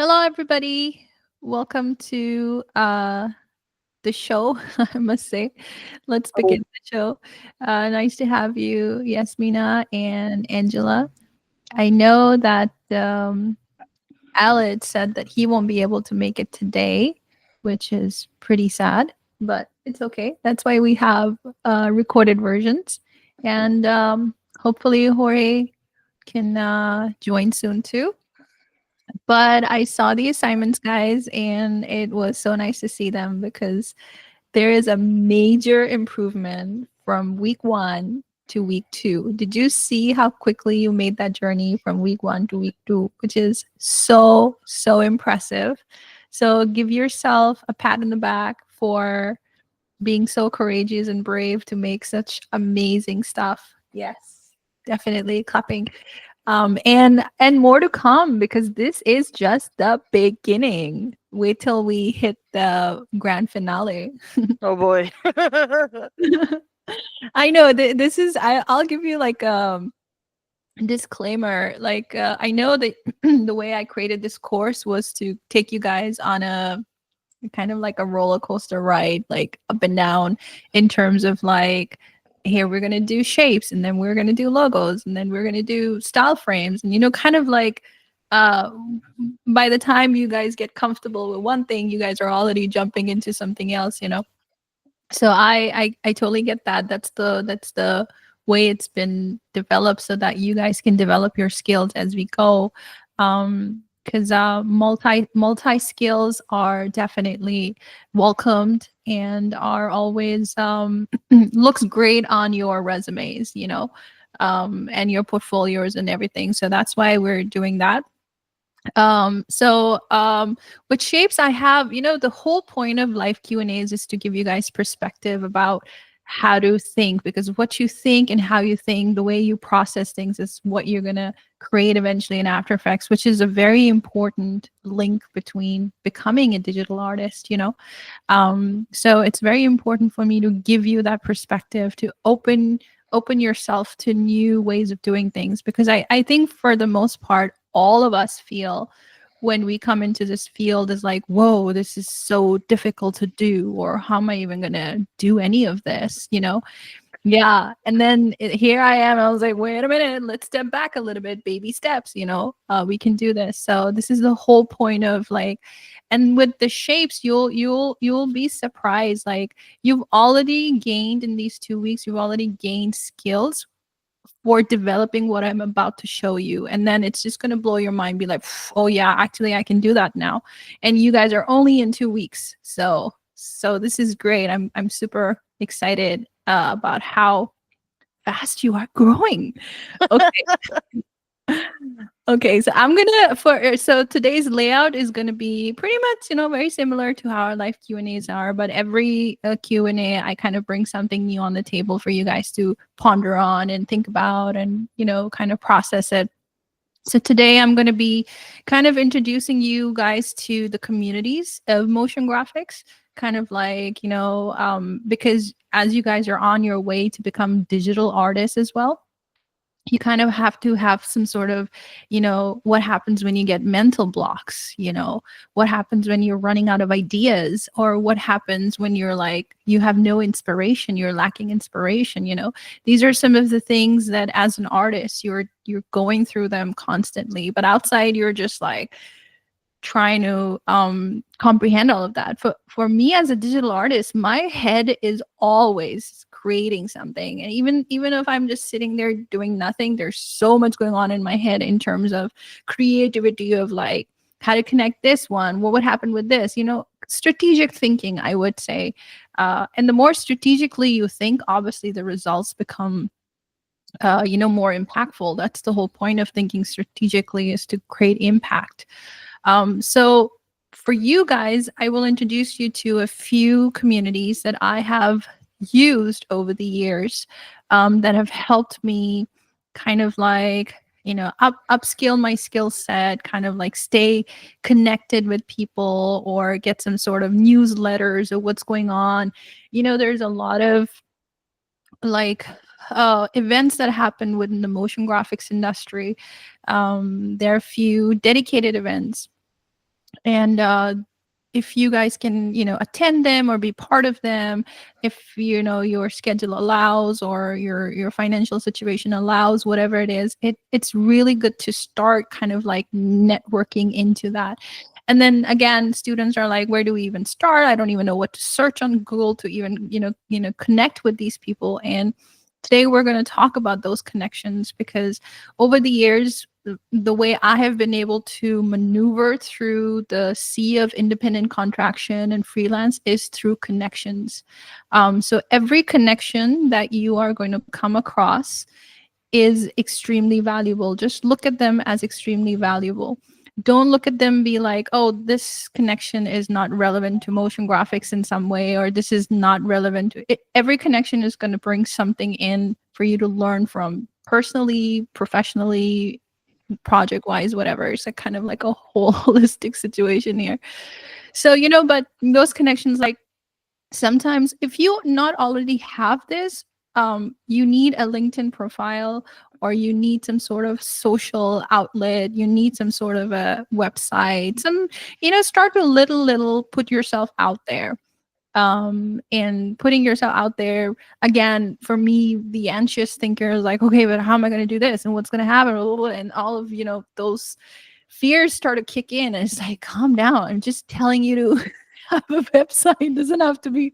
Hello, everybody. Welcome to the show, I must say. Let's begin Oh, the show. Nice to have you, Yasmina and Angela. I know that Aled said that he won't be able to make it today, which is pretty sad, but it's okay. That's why we have recorded versions. And hopefully, Jorge can join soon too. But I saw the assignments, guys, and it was so nice to see them because there is a major improvement from week 1 to week 2. Did you see how quickly you made that journey from week 1 to week 2, which is so impressive. So give yourself a pat in the back for being so courageous and brave to make such amazing stuff. Yes, definitely clapping. And more to come because this is just the beginning. Wait till we hit the grand finale. oh boy. I know this is I'll give you like disclaimer. Like I know that the way I created this course was to take you guys on a kind of like a roller coaster ride, like up and down in terms of like, here we're going to do shapes and then we're going to do logos and then we're going to do style frames. And, kind of like uh, by the time you guys get comfortable with one thing, you guys are already jumping into something else. So I totally get that. That's the way it's been developed so that you guys can develop your skills as we go. Because multi skills are definitely welcomed and are always looks great on your resumes, and your portfolios and everything. So that's why we're doing that. With shapes I have, the whole point of live Q&As is to give you guys perspective about how to think, because what you think and how you think, the way you process things is what you're going to create eventually in After Effects, which is a very important link between becoming a digital artist. So it's very important for me to give you that perspective to open yourself to new ways of doing things, because I think for the most part all of us feel when we come into this field is like, whoa, this is so difficult to do, or how am I even gonna do any of this? Yeah. And then here I am. I was like, wait a minute, let's step back a little bit, baby steps, we can do this. So this is the whole point of like, and with the shapes, you'll be surprised. Like, you've already gained in these 2 weeks, you've already gained skills for developing what I'm about to show you. And then it's just going to blow your mind, be like, oh yeah, actually I can do that now. And you guys are only in 2 weeks. So this is great. I'm super excited about how fast you are growing. Okay. Okay, so I'm gonna for so today's layout is gonna be pretty much very similar to how our live Q and A's are, but every Q&A I kind of bring something new on the table for you guys to ponder on and think about and kind of process it. So today I'm going to be kind of introducing you guys to the communities of motion graphics, kind of like because as you guys are on your way to become digital artists as well, you kind of have to have some sort of, what happens when you get mental blocks, what happens when you're running out of ideas, or what happens when you're like, you have no inspiration, you're lacking inspiration. These are some of the things that as an artist, you're going through them constantly, but outside you're just like trying to comprehend all of that. For me as a digital artist, my head is always creating something, and even if I'm just sitting there doing nothing, there's so much going on in my head in terms of creativity, of like how to connect this one, what would happen with this, strategic thinking, I would say. And the more strategically you think, obviously the results become more impactful. That's the whole point of thinking strategically, is to create impact. So for you guys, I will introduce you to a few communities that I have used over the years, that have helped me kind of like, upskill my skill set, kind of like stay connected with people, or get some sort of newsletters of what's going on. There's a lot of like events that happen within the motion graphics industry. There are a few dedicated events And if you guys can, attend them or be part of them, if your schedule allows or your financial situation allows, whatever it is, it's really good to start kind of like networking into that. And then again, students are like, where do we even start? I don't even know what to search on Google to even connect with these people. And today we're going to talk about those connections, because over the years, the way I have been able to maneuver through the sea of independent contraction and freelance is through connections. So every connection that you are going to come across is extremely valuable. Just look at them as extremely valuable. Don't look at them be like, oh, this connection is not relevant to motion graphics in some way, or this is not relevant to it. Every connection is going to bring something in for you to learn from, personally, professionally, project wise, whatever. It's a kind of like a whole holistic situation here. So, but those connections, like, sometimes if you not already have this, you need a LinkedIn profile, or you need some sort of social outlet, you need some sort of a website, start to little put yourself out there. And putting yourself out there, again, for me, the anxious thinker is like, okay, but how am I going to do this, and what's going to happen, and all of those fears start to kick in. And it's like, calm down, I'm just telling you to have a website. It doesn't have to be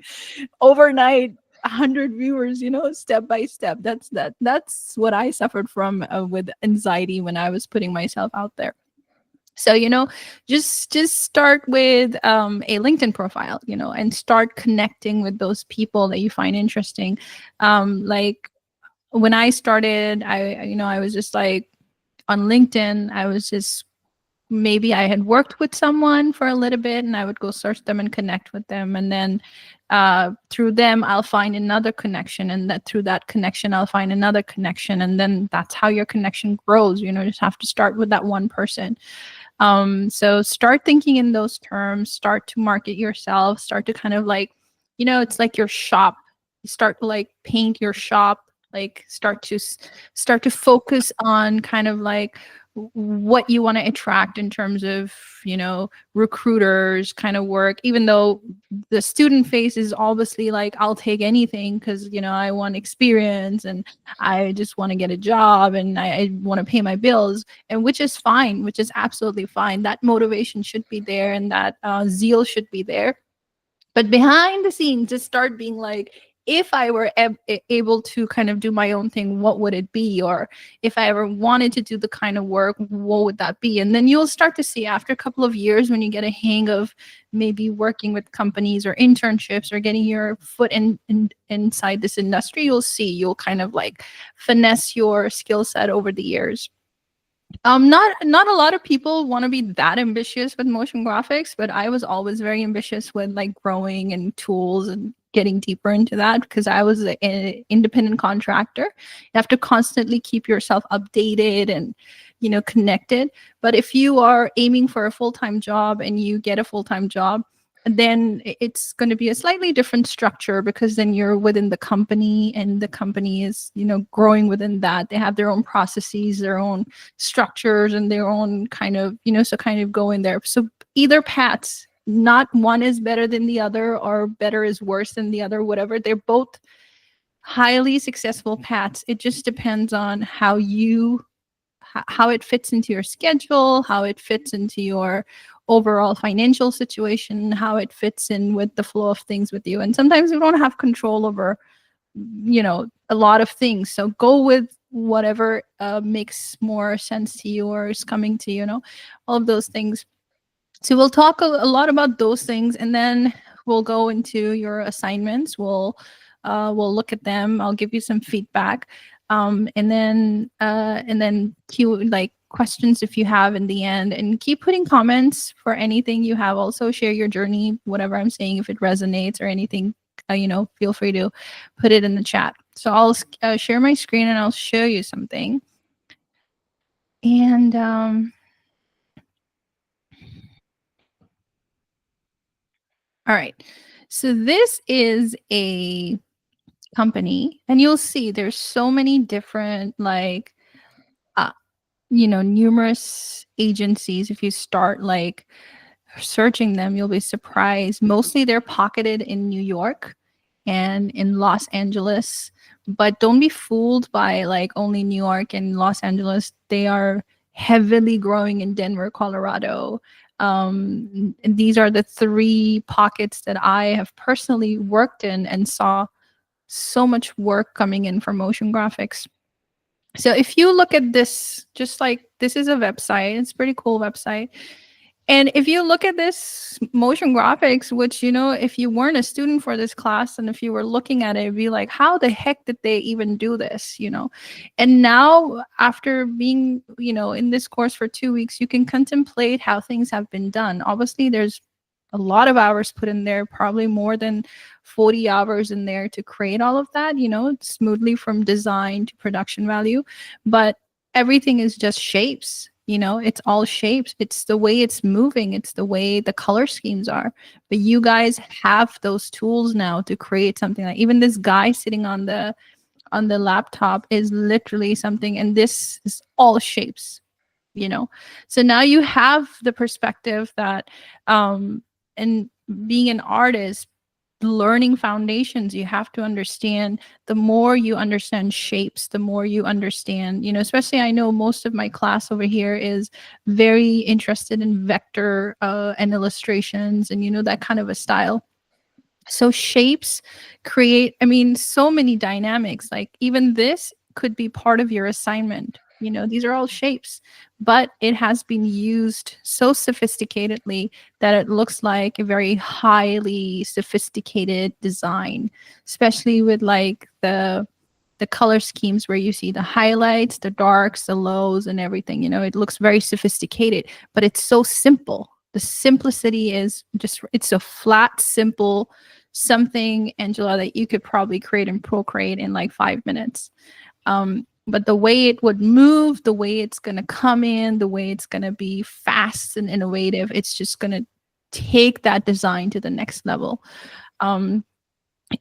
overnight 100 viewers, step by step. That's what I suffered from, with anxiety when I was putting myself out there. So, just start with a LinkedIn profile, and start connecting with those people that you find interesting. Like, when I started, I was just like, on LinkedIn, I was just, maybe I had worked with someone for a little bit, and I would go search them and connect with them. And then through them, I'll find another connection. And that through that connection, I'll find another connection. And then that's how your connection grows. Just have to start with that one person. So start thinking in those terms, start to market yourself, start to kind of like, it's like your shop. You start to like paint your shop, like start to focus on kind of like what you want to attract in terms of, recruiters kind of work, even though the student face is obviously like, I'll take anything because, I want experience, and I just want to get a job, and I want to pay my bills, and which is fine, which is absolutely fine. That motivation should be there, and that zeal should be there. But behind the scenes, just start being like, if I were able to kind of do my own thing, what would it be? Or if I ever wanted to do the kind of work, what would that be? And then you'll start to see, after a couple of years, when you get a hang of maybe working with companies or internships or getting your foot inside this industry, you'll kind of like finesse your skill set over the years. Not a lot of people want to be that ambitious with motion graphics, but I was always very ambitious with like growing and tools and getting deeper into that, because I was an independent contractor. You have to constantly keep yourself updated and connected. But if you are aiming for a full-time job and you get a full-time job, then it's going to be a slightly different structure, because then you're within the company, and the company is growing within that. They have their own processes, their own structures, and their own kind of so kind of go in there. So either paths, not one is better than the other, or better is worse than the other, whatever. They're both highly successful paths. It just depends on how it fits into your schedule, how it fits into your overall financial situation, how it fits in with the flow of things with you. And sometimes we don't have control over, a lot of things. So go with whatever makes more sense to you, or is coming to all of those things. So we'll talk a lot about those things, and then we'll go into your assignments. We'll look at them. I'll give you some feedback, and then like questions if you have in the end, and keep putting comments for anything you have. Also share your journey, whatever I'm saying, if it resonates or anything. Feel free to put it in the chat. So I'll share my screen and I'll show you something. And all right. So this is a company, and you'll see there's so many different like numerous agencies. If you start like searching them, you'll be surprised. Mostly they're pocketed in New York and in Los Angeles. But don't be fooled by like only New York and Los Angeles. They are heavily growing in Denver, Colorado. And these are the three pockets that I have personally worked in and saw so much work coming in for motion graphics. So if you look at this, just like this is a website, it's a pretty cool website. And if you look at this motion graphics, which, you know, if you weren't a student for this class and if you were looking at it, it'd be like, how the heck did they even do this, you know? And now, after being, you know, in this course for 2 weeks, you can contemplate how things have been done. Obviously, there's a lot of hours put in there, probably more than 40 hours in there to create all of that, you know, smoothly from design to production value. But everything is just shapes, you know, it's all shapes. It's the way it's moving, it's the way the color schemes are. But you guys have those tools now to create something. Like even this guy sitting on the laptop is literally something, and this is all shapes, you know. So now you have the perspective that and being an artist, learning foundations, you have to understand, the more you understand shapes, the more you understand, you know, especially I know most of my class over here is very interested in vector and illustrations and, you know, that kind of a style. So shapes create, I mean, so many dynamics. Like even this could be part of your assignment. You know, these are all shapes, but it has been used so sophisticatedly that it looks like a very highly sophisticated design, especially with like the color schemes where you see the highlights, the darks, the lows, and everything. You know, it looks very sophisticated, but it's so simple. The simplicity is just, it's a flat, simple something, Angela, that you could probably create and procreate in like 5 minutes. But the way it would move, the way it's going to come in, the way it's going to be fast and innovative, it's just going to take that design to the next level.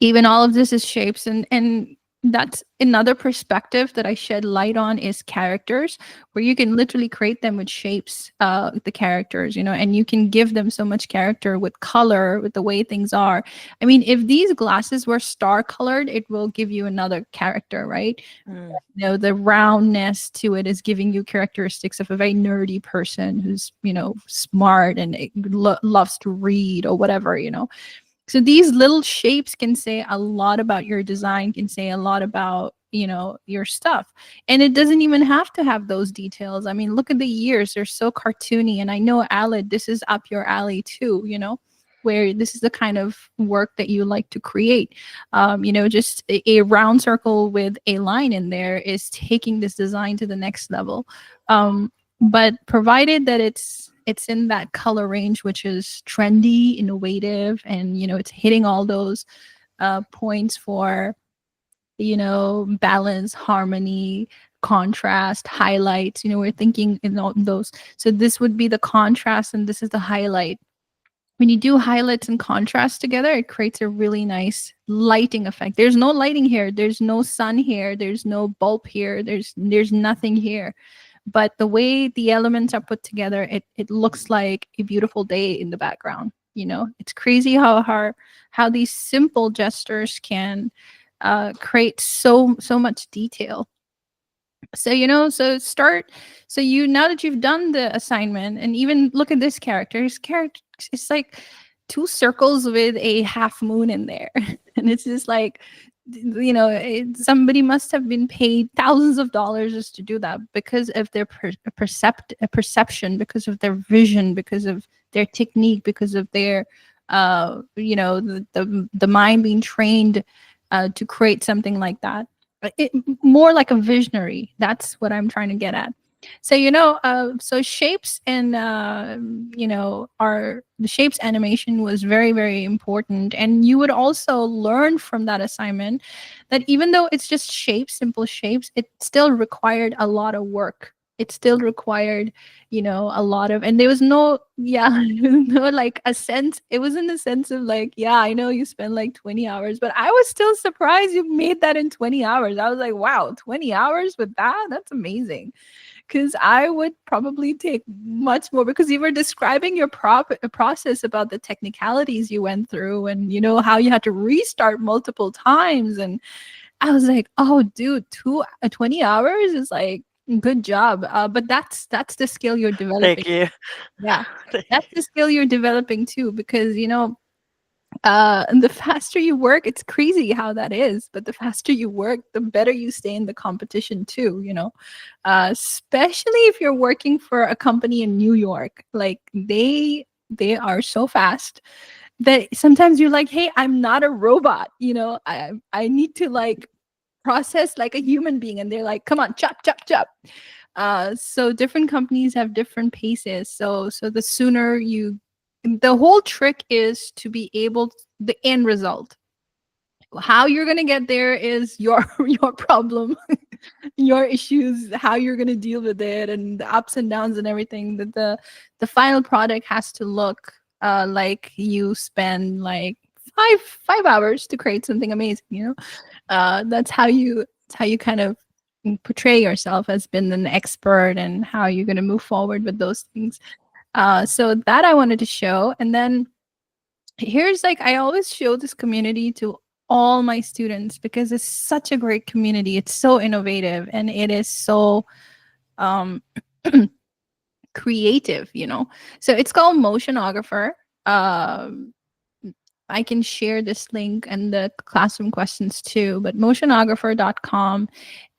Even all of this is shapes, and that's another perspective that I shed light on is characters, where you can literally create them with shapes, the characters, you know, and you can give them so much character with color, with the way things are. I mean, if these glasses were star colored, it will give you another character, right? Mm. You know, the roundness to it is giving you characteristics of a very nerdy person who's, you know, smart and loves to read or whatever, you know. So these little shapes can say a lot about your design, can say a lot about, you know, your stuff. And it doesn't even have to have those details. I mean, look at the ears, they're so cartoony. And I know, Alid, this is up your alley too, you know, where this is the kind of work that you like to create. You know, just a round circle with a line in there is taking this design to the next level. But provided that it's in that color range, which is trendy, innovative, and, you know, it's hitting all those points for, you know, balance, harmony, contrast, highlights. You know, we're thinking in all those. So this would be the contrast, and this is the highlight. When you do highlights and contrast together, it creates a really nice lighting effect. There's no lighting here, there's no sun here, there's no bulb here, there's nothing here. But the way the elements are put together, it looks like a beautiful day in the background. You know, it's crazy how these simple gestures can create so much detail. So, you know, so you, now that you've done the assignment, and even look at this character, his character, it's like two circles with a half moon in there. And it's just like, you know, somebody must have been paid thousands of dollars just to do that, because of their perception, because of their vision, because of their technique, because of their you know, the mind being trained to create something like that. More like a visionary. That's what I'm trying to get at. So, you know, so shapes and you know, the shapes animation was very, very important. And you would also learn from that assignment that even though it's just shapes, simple shapes, it still required a lot of work. It still required, you know, a lot of, and there was no, yeah, no, like a sense. It was in the sense of like, yeah, I know you spent like 20 hours, but I was still surprised you made that in 20 hours. I was like, wow, 20 hours with that? That's amazing. because I would probably take much more, because you were describing your process about the technicalities you went through, and you know how you had to restart multiple times. And I was like, oh dude, 20 hours is like, good job. But that's the skill you're developing. Thank you. Yeah, Thank that's you. the skill you're developing too, because you know, and the faster you work, it's crazy how that is, but the faster you work, the better you stay in the competition too, you know. Especially if you're working for a company in New York, like they are so fast that sometimes you're like, hey, I'm not a robot, you know, I need to like process like a human being, and they're like, come on, chop chop chop. So different companies have different paces. So the sooner you, the whole trick is to be able, the end result, how you're going to get there is your your problem, your issues, how you're going to deal with it, and the ups and downs and everything. That the final product has to look like you spend like five hours to create something amazing, you know. That's how you, it's how you kind of portray yourself as being an expert, and how you're going to move forward with those things. So that I wanted to show. And then here's like, I always show this community to all my students because it's such a great community. It's so innovative, and it is so um creative, you know. So it's called Motionographer. um I can share this link and the classroom questions too, but motionographer.com.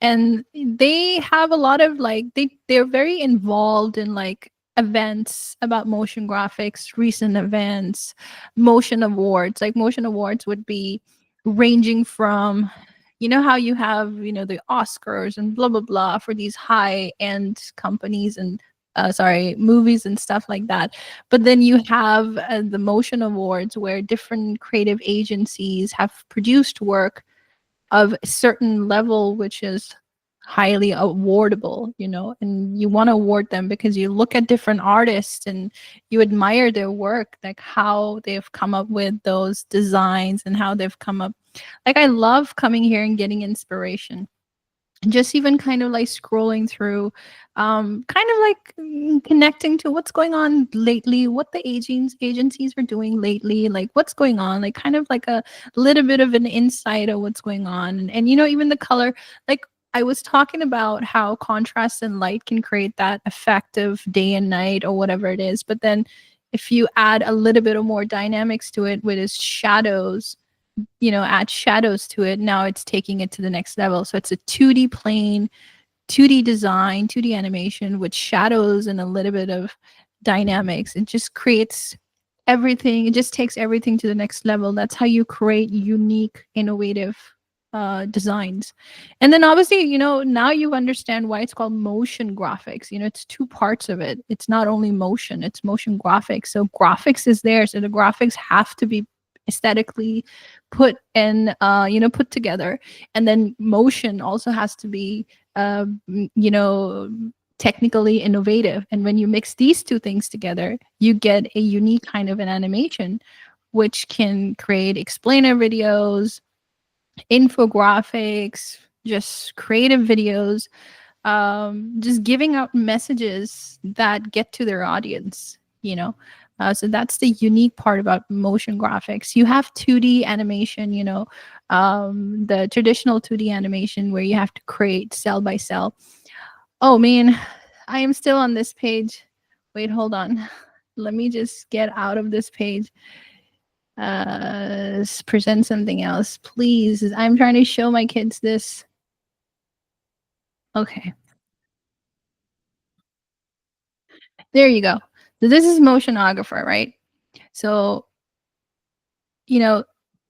And they have a lot of like, they're very involved in like events about motion graphics, recent events, motion awards. Like motion awards would be ranging from, you know how you have, you know, the Oscars and blah blah blah for these high end companies and sorry, movies and stuff like that. But then you have the motion awards where different creative agencies have produced work of a certain level, which is highly awardable, you know, and you want to award them because you look at different artists and you admire their work, like how they've come up with those designs and how they've come up. Like, I love coming here and getting inspiration, just even kind of like scrolling through, kind of like connecting to what's going on lately, what the agencies are doing lately, like what's going on, like kind of like a little bit of an insight of what's going on. And you know, even the color, like I was talking about how contrast and light can create that effect of day and night or whatever it is, but then if you add a little bit of more dynamics to it with its shadows, you know, add shadows to it, now it's taking it to the next level. So it's a 2D plane, 2D design, 2D animation with shadows and a little bit of dynamics. It just creates everything. It just takes everything to the next level. That's how you create unique, innovative designs. And then obviously, you know, now you understand why it's called motion graphics. You know, it's two parts of it. It's not only motion, it's motion graphics. So graphics is there. So the graphics have to be aesthetically put in, you know, put together. And then motion also has to be, you know, technically innovative. And when you mix these two things together, you get a unique kind of an animation, which can create explainer videos, infographics, just creative videos, just giving out messages that get to their audience, you know. So that's the unique part about motion graphics. You have 2D animation, you know, the traditional 2D animation where you have to create cell by cell. Oh man, I am still on this page. Wait, hold on. Let me just get out of this page. Present something else, please. I'm trying to show my kids this. Okay, there you go. So this is motionographer, right? So, you know,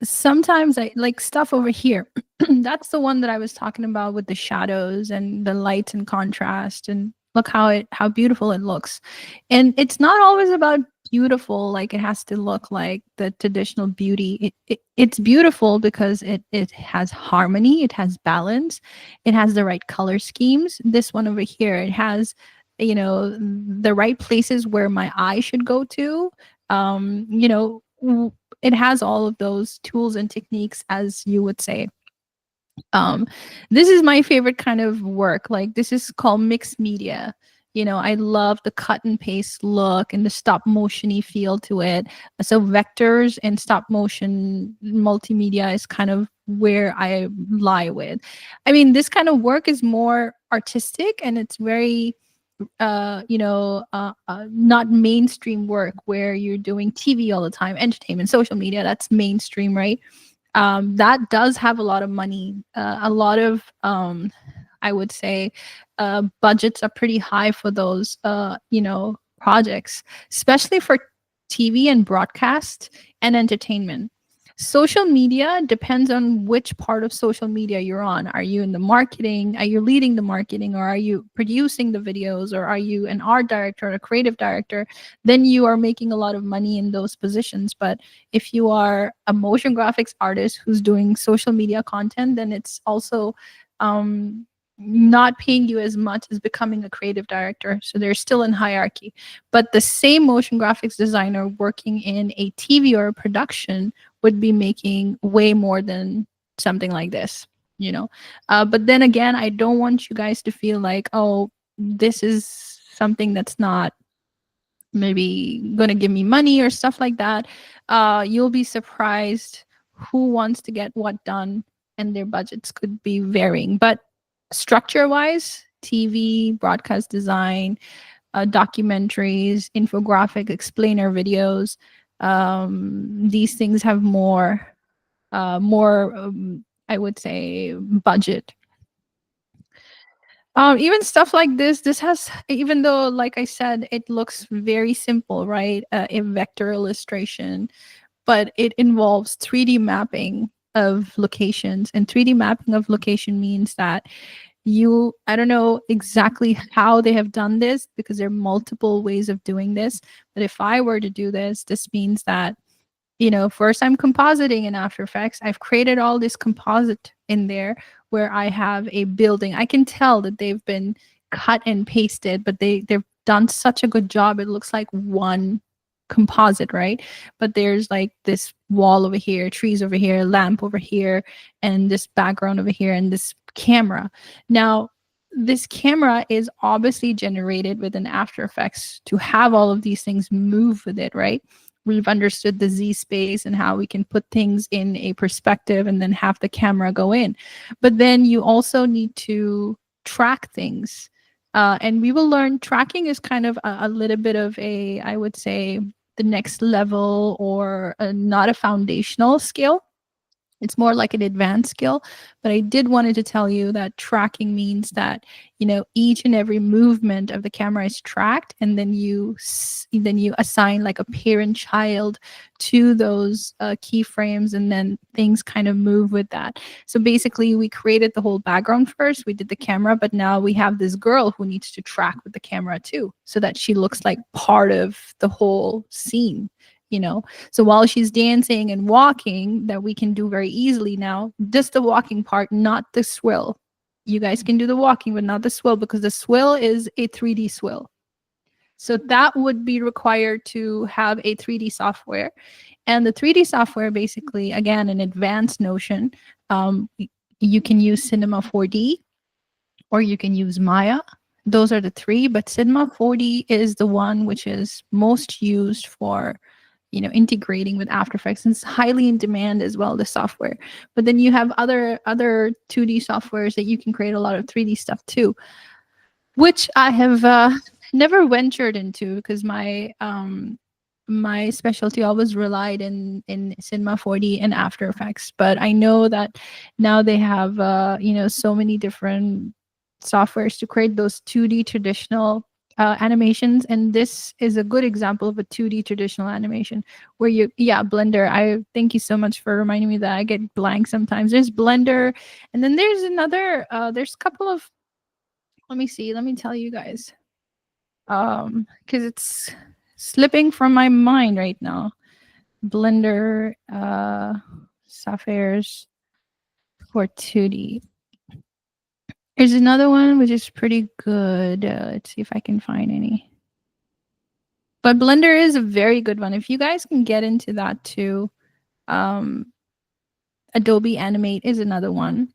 sometimes I like stuff over here. That's the one that I was talking about with the shadows and the lights and contrast, and look how beautiful it looks. And it's not always about beautiful, like it has to look like the traditional beauty. It's beautiful because it has harmony, it has balance, it has the right color schemes. This one over here, it has, you know, the right places where my eye should go to. You know, it has all of those tools and techniques, as you would say. um this is my favorite kind of work. Like, this is called mixed media. I love the cut and paste look and the stop motiony feel to it. So vectors and stop motion multimedia is kind of where I lie with. I mean, this kind of work is more artistic, and it's very not mainstream work where you're doing TV all the time, entertainment, social media. That's mainstream, right? That does have a lot of money. A lot of, I would say, budgets are pretty high for those, projects, especially for TV and broadcast and entertainment. Social media depends on which part of social media you're on. Are you in the marketing? Are you leading the marketing? Or are you producing the videos? Or are you an art director, a creative director? Then you are making a lot of money in those positions. But if you are a motion graphics artist who's doing social media content, then it's also not paying you as much as becoming a creative director. So they're still in hierarchy. But the same motion graphics designer working in a TV or a production would be making way more than something like this, you know. But then again, I don't want you guys to feel like, oh, this is something that's not maybe going to give me money or stuff like that. You'll be surprised who wants to get what done, and their budgets could be varying. But structure wise, TV, broadcast design, documentaries, infographic, explainer videos, these things have more, I would say, budget. Even stuff like this has, even though, like I said, it looks very simple, right? A vector illustration, but it involves 3D mapping of locations. And 3D mapping of location means that I don't know exactly how they have done this, because there are multiple ways of doing this. But if I were to do this means that, first I'm compositing in After Effects. I've created all this composite in there where I have a building. I can tell that they've been cut and pasted, but they've done such a good job. It looks like one composite, right? But there's like this wall over here, trees over here, lamp over here, and this background over here, and this camera. Now, this camera is obviously generated within After Effects to have all of these things move with it, right? We've understood the Z space and how we can put things in a perspective and then have the camera go in. But then you also need to track things. And we will learn tracking is kind of a little bit of a, I would say, the next level, or not a foundational skill. It's more like an advanced skill. But I did wanted to tell you that tracking means that, each and every movement of the camera is tracked, and then you assign like a parent child to those keyframes, and then things kind of move with that. So basically, we created the whole background first, we did the camera, but now we have this girl who needs to track with the camera too, so that she looks like part of the whole scene, you know. So while she's dancing and walking, that we can do very easily now, just the walking part, not the swill. You guys can do the walking, but not the swill, because the swill is a 3D swill. So that would be required to have a 3D software. And the 3D software, basically, again, an advanced notion. You can use Cinema 4D, or you can use Maya. Those are the three, but Cinema 4D is the one which is most used for, integrating with After Effects, and it's highly in demand as well, the software. But then you have other 2D softwares that you can create a lot of 3D stuff too, which I have never ventured into, because my specialty always relied in Cinema 4D and After Effects. But I know that now they have so many different softwares to create those 2D traditional animations, and this is a good example of a 2D traditional animation where Blender. I thank you so much for reminding me that I get blank sometimes. There's Blender, and then there's another. There's a couple of. Let me see. Let me tell you guys, because it's slipping from my mind right now. Blender softwares for 2D. There's another one which is pretty good. Let's see if I can find any. But Blender is a very good one. If you guys can get into that too, Adobe Animate is another one.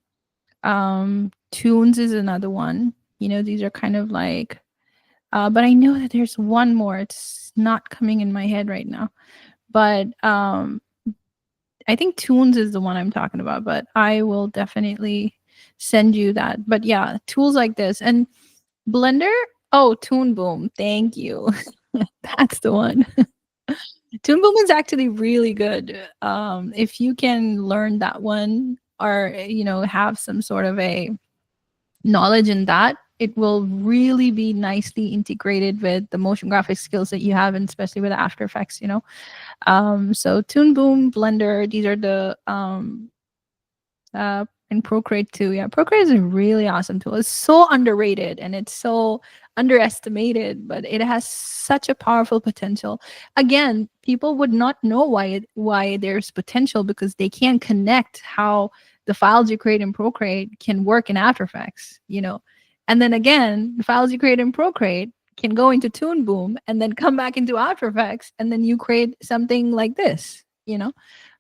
Tunes is another one. These are kind of like, but I know that there's one more. It's not coming in my head right now. But I think Tunes is the one I'm talking about, but I will definitely send you that. But yeah, tools like this. And Blender, oh, Toon Boom. Thank you. That's the one. Toon Boom is actually really good. If you can learn that one, or have some sort of a knowledge in that, it will really be nicely integrated with the motion graphics skills that you have, and especially with After Effects. So Toon Boom, Blender, these are the and Procreate too. Yeah, Procreate is a really awesome tool. It's so underrated and it's so underestimated, but it has such a powerful potential. Again, people would not know why there's potential, because they can't connect how the files you create in Procreate can work in After Effects. And then again, the files you create in Procreate can go into Toon Boom and then come back into After Effects, and then you create something like this.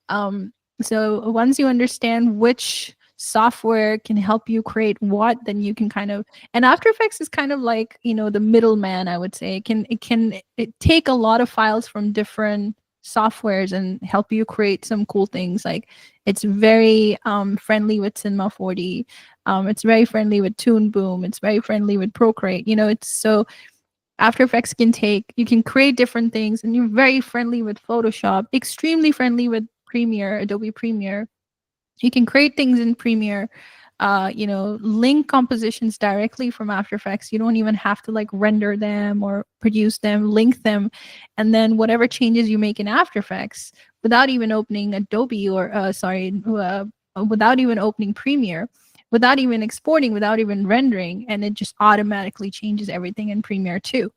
Um, so once you understand which software can help you create what, then you can kind of, and After Effects is kind of like, the middleman, I would say. It take a lot of files from different softwares and help you create some cool things. Like, it's very friendly with Cinema 4D. It's very friendly with Toon Boom. It's very friendly with Procreate. It's so After Effects you can create different things, and you're very friendly with Photoshop, extremely friendly with Premiere, Adobe Premiere. You can create things in Premiere, link compositions directly from After Effects. You don't even have to like render them or produce them, link them, and then whatever changes you make in After Effects, without even opening Adobe, or without even opening Premiere, without even exporting, without even rendering, and it just automatically changes everything in Premiere too.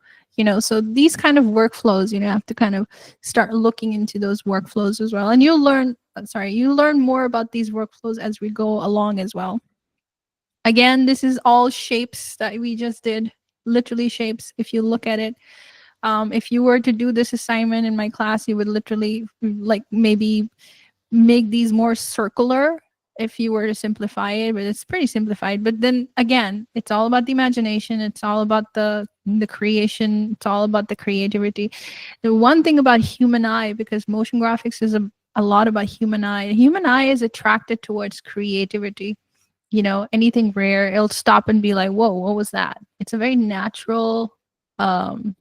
So these kind of workflows, you have to kind of start looking into those workflows as well. And you'll learn more about these workflows as we go along as well. Again, this is all shapes that we just did, literally shapes. If you look at it, if you were to do this assignment in my class, you would literally like maybe make these more circular if you were to simplify it, but it's pretty simplified. But then again, it's all about the imagination. It's all about the creation. It's all about the creativity. The one thing about human eye, because motion graphics is a lot about human eye. Human eye is attracted towards creativity. Anything rare, it'll stop and be like, whoa, what was that? It's a very um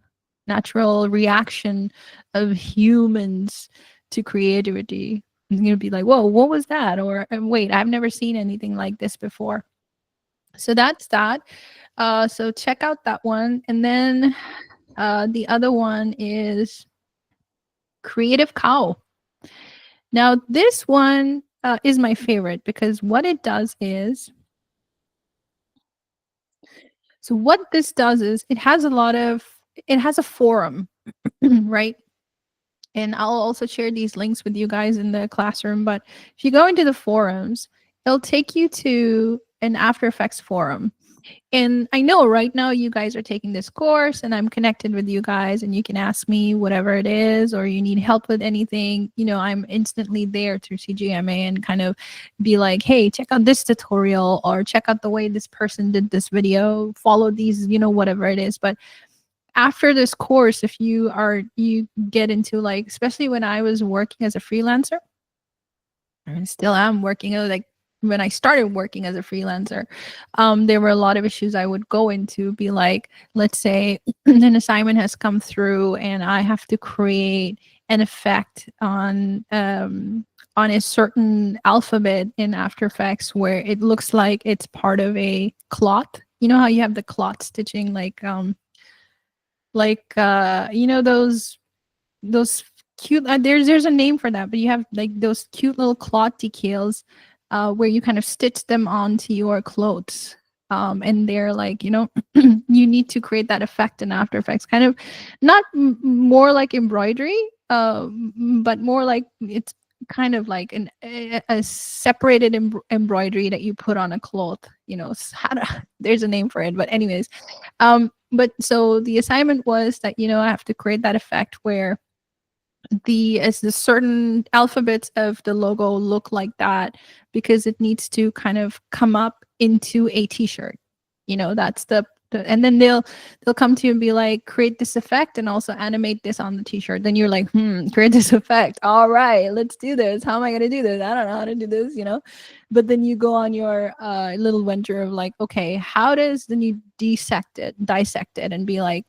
natural reaction of humans to creativity. You're gonna be like, whoa, what was that? Or wait, I've never seen anything like this before. So that's that. So check out that one. And then the other one is Creative Cow. Now, this one is my favorite, because what it does is, so what this does is it has a forum, right? And I'll also share these links with you guys in the classroom. But if you go into the forums, it'll take you to an After Effects forum. And I know right now you guys are taking this course, and I'm connected with you guys, and you can ask me whatever it is, or you need help with anything. I'm instantly there through CGMA, and kind of be like, hey, check out this tutorial, or check out the way this person did this video, follow these, whatever it is. But after this course, if you get into, like, especially when I was working as a freelancer, and still am working, like when I started working as a freelancer, there were a lot of issues I would go into. Be like, let's say an assignment has come through and I have to create an effect on a certain alphabet in After Effects, where it looks like it's part of a cloth. You know how you have the cloth stitching, those cute, there's a name for that, but you have like those cute little cloth decals, where you kind of stitch them onto your clothes, and they're like, you need to create that effect in After Effects, kind of not more like embroidery, but more like it's kind of like a separated embroidery that you put on a cloth. There's a name for it, but anyways, but so the assignment was that, I have to create that effect where as the certain alphabets of the logo look like that, because it needs to kind of come up into a t-shirt. That's and then they'll come to you and be like, create this effect and also animate this on the t-shirt. Then you're like, create this effect. All right, let's do this. How am I going to do this? I don't know how to do this. But then you go on your little venture of like, okay, how does, then you dissect it and be like,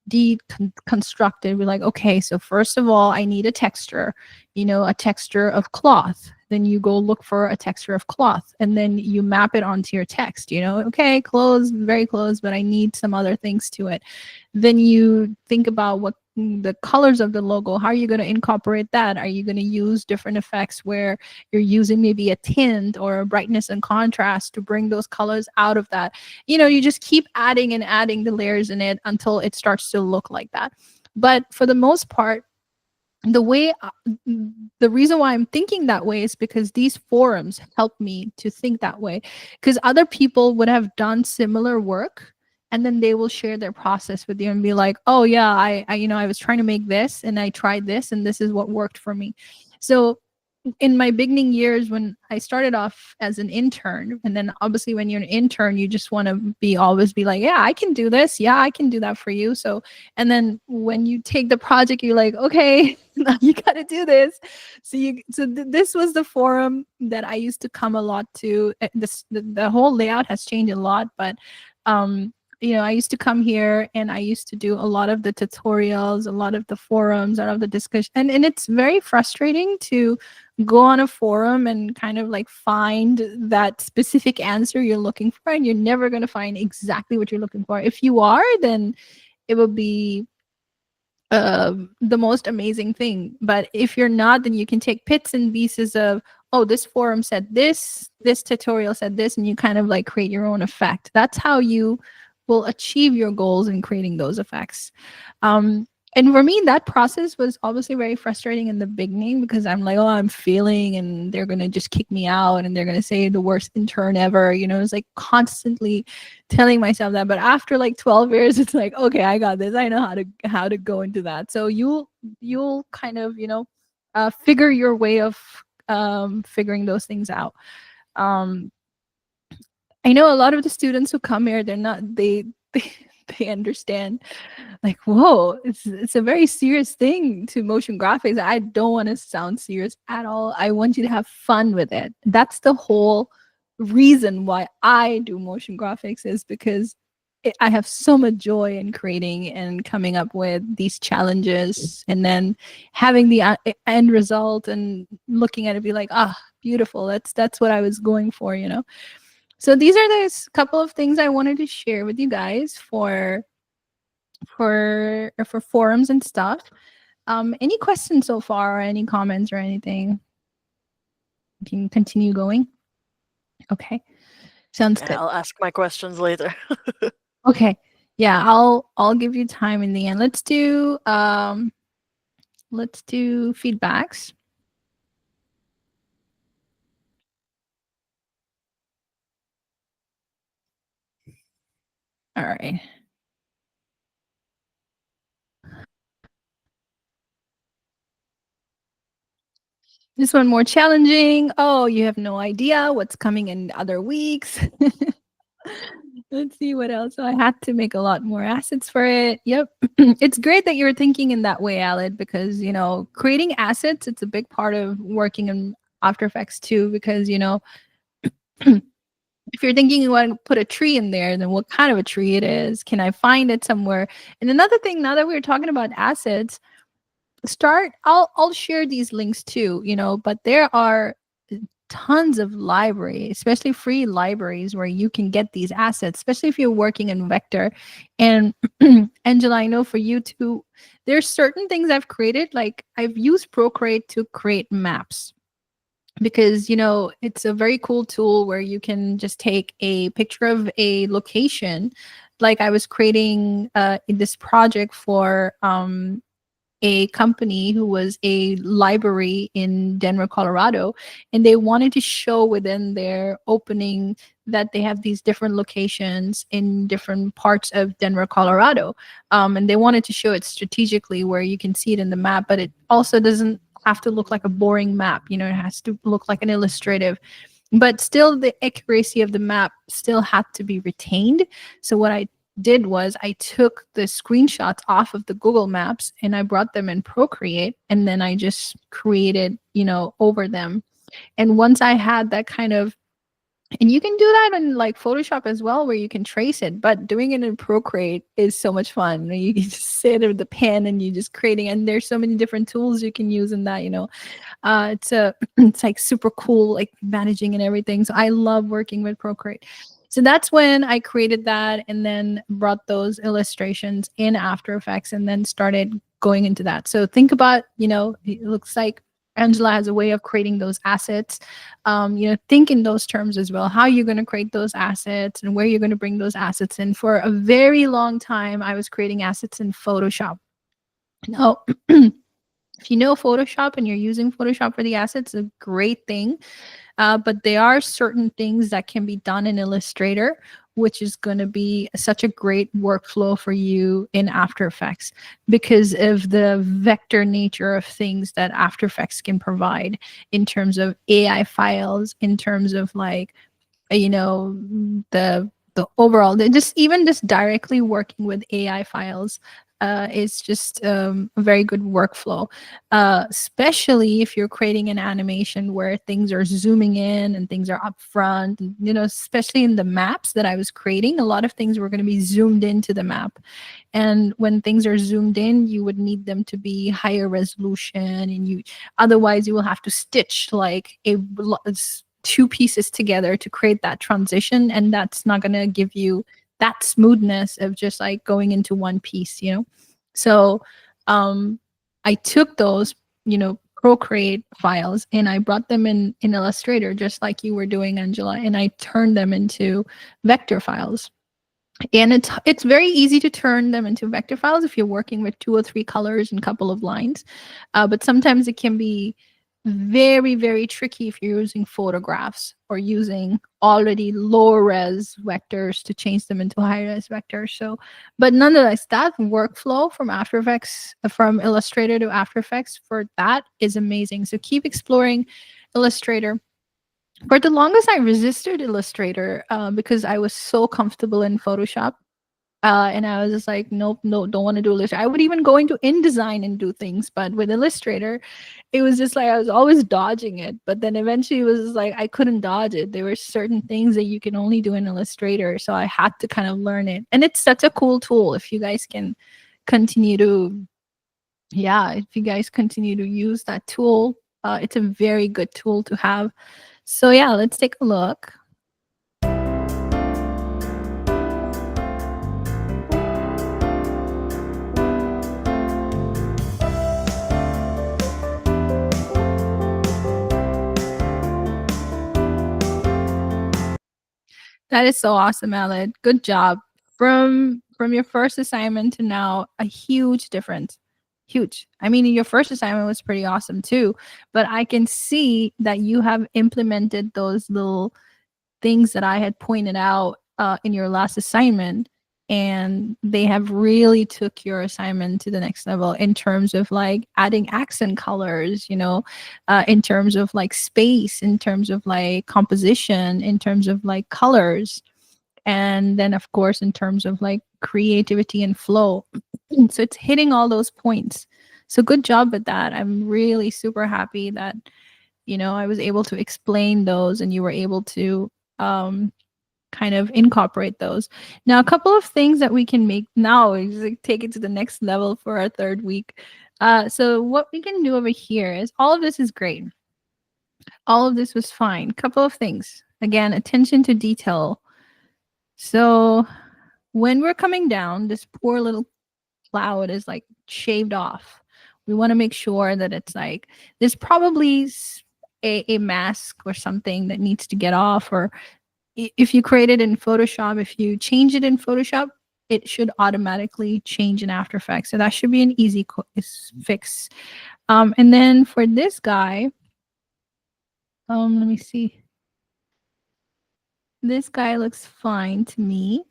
deconstructed. We're like, okay, so first of all, I need a texture, a texture of cloth. Then you go look for a texture of cloth and then you map it onto your text, okay, clothes, very close, but I need some other things to it. Then you think about what the colors of the logo, how are you going to incorporate that? Are you going to use different effects where you're using maybe a tint or a brightness and contrast to bring those colors out of that? You just keep adding and adding the layers in it until it starts to look like that. But for the most part, the way the reason why I'm thinking that way is because these forums help me to think that way, because other people would have done similar work and then they will share their process with you and be like, oh yeah, I was trying to make this and I tried this and this is what worked for me. So in my beginning years, when I started off as an intern, and then obviously when you're an intern, you just want to always be like, yeah, I can do this, yeah, I can do that for you. So, and then when you take the project, you're like, okay, now you got to do this. This was the forum that I used to come a lot to. The whole layout has changed a lot, but I used to come here and I used to do a lot of the tutorials, a lot of the forums, a lot of the discussion. And it's very frustrating to go on a forum and kind of like find that specific answer you're looking for. And you're never going to find exactly what you're looking for. If you are, then it will be the most amazing thing. But if you're not, then you can take bits and pieces of, oh, this forum said this tutorial said this, and you kind of like create your own effect. That's how you will achieve your goals in creating those effects. And for me, that process was obviously very frustrating in the beginning because I'm like, oh, I'm failing and they're going to just kick me out and they're going to say the worst intern ever. It's like constantly telling myself that. But after like 12 years, it's like, okay, I got this. I know how to go into that. So you'll kind of, figure your way of figuring those things out. Um, I know a lot of the students who come here, they they understand like, whoa, it's a very serious thing to motion graphics. I don't want to sound serious at all. I want you to have fun with it. That's the whole reason why I do motion graphics, is because I have so much joy in creating and coming up with these challenges and then having the end result and looking at it, be like, ah, beautiful. That's what I was going for. So these are the couple of things I wanted to share with you guys for forums and stuff. Any questions so far, or any comments or anything? You can continue going. Okay, sounds good. I'll ask my questions later. Okay, yeah, I'll give you time in the end. Let's do feedbacks. All right. This one more challenging. Oh, you have no idea what's coming in other weeks. Let's see what else. I had to make a lot more assets for it. Yep. It's great that you're thinking in that way, Alid, because, creating assets, it's a big part of working in After Effects too, because, if you're thinking you want to put a tree in there, then what kind of a tree it is? Can I find it somewhere? And another thing, now that we're talking about assets, I'll share these links too, but there are tons of libraries, especially free libraries, where you can get these assets, especially if you're working in vector. And Angela, I know for you too, there's certain things I've created, like I've used Procreate to create maps, because it's a very cool tool where you can just take a picture of a location. Like I was creating this project for a company who was a library in Denver, Colorado, and they wanted to show within their opening that they have these different locations in different parts of Denver, Colorado. And they wanted to show it strategically where you can see it in the map, but it also doesn't have to look like a boring map. It has to look like an illustrative. but still the accuracy of the map still had to be retained. So what I did was I took the screenshots off of the Google Maps and I brought them in Procreate, and then I just created, over them. And once I had that kind of, and you can do that in like Photoshop as well, where you can trace it, but doing it in Procreate is so much fun. You can just sit with the pen and you just creating, and there's so many different tools you can use in that. It's a it's like super cool, like managing and everything. So I love working with Procreate. So that's when I created that and then brought those illustrations in After Effects and then started going into that. So think about, it looks like Angela has a way of creating those assets. Think in those terms as well, how you're going to create those assets and where you're going to bring those assets in. For a very long time, I was creating assets in Photoshop. Now, if you know Photoshop and you're using Photoshop for the assets, a great thing. But there are certain things that can be done in Illustrator, which is going to be such a great workflow for you in After Effects because of the vector nature of things that After Effects can provide in terms of AI files, in terms of like, the overall, just even just directly working with AI files is just a very good workflow, especially if you're creating an animation where things are zooming in and things are up front. Especially in the maps that I was creating, a lot of things were going to be zoomed into the map. And when things are zoomed in, you would need them to be higher resolution, and otherwise you will have to stitch like two pieces together to create that transition, and that's not going to give you that smoothness of just like going into one piece. So I took those, Procreate files, and I brought them in Illustrator, just like you were doing, Angela, and I turned them into vector files. And it's very easy to turn them into vector files if you're working with 2 or 3 colors and a couple of lines. But sometimes it can be very, very tricky if you're using photographs or using already low res vectors to change them into high res vectors. So, but nonetheless, that workflow from After Effects, from Illustrator to After Effects, for that is amazing. So keep exploring Illustrator. For the longest, I resisted Illustrator because I was so comfortable in Photoshop. And I was just like, nope, no, don't want to do Illustrator. I would even go into InDesign and do things, but with Illustrator, it was just like I was always dodging it. But then eventually it was just like I couldn't dodge it. There were certain things that you can only do in Illustrator. So I had to kind of learn it. And it's such a cool tool if you guys can continue to, yeah, if you guys continue to use that tool, it's a very good tool to have. So yeah, let's take a look. That is so awesome, Aled. Good job. From your first assignment to now, a huge difference. Huge. I mean, your first assignment was pretty awesome too, but I can see that you have implemented those little things that I had pointed out in your last assignment, and they have really took your assignment to the next level in terms of like adding accent colors, in terms of like space, in terms of like composition, in terms of like colors, and then of course in terms of like creativity and flow. So it's hitting all those points. So good job with that. I'm really super happy that I was able to explain those and you were able to um, kind of incorporate those. Now, a couple of things that we can make now is like take it to the next level for our third week. So what we can do over here is all of this is great. All of this was fine. Couple of things. Again, attention to detail. So when we're coming down, this poor little cloud is like shaved off. We want to make sure that it's like there's probably a mask or something that needs to get off, or if you create it in Photoshop, if you change it in Photoshop, it should automatically change in After Effects. So that should be an easy fix. And then for this guy, let me see. This guy looks fine to me.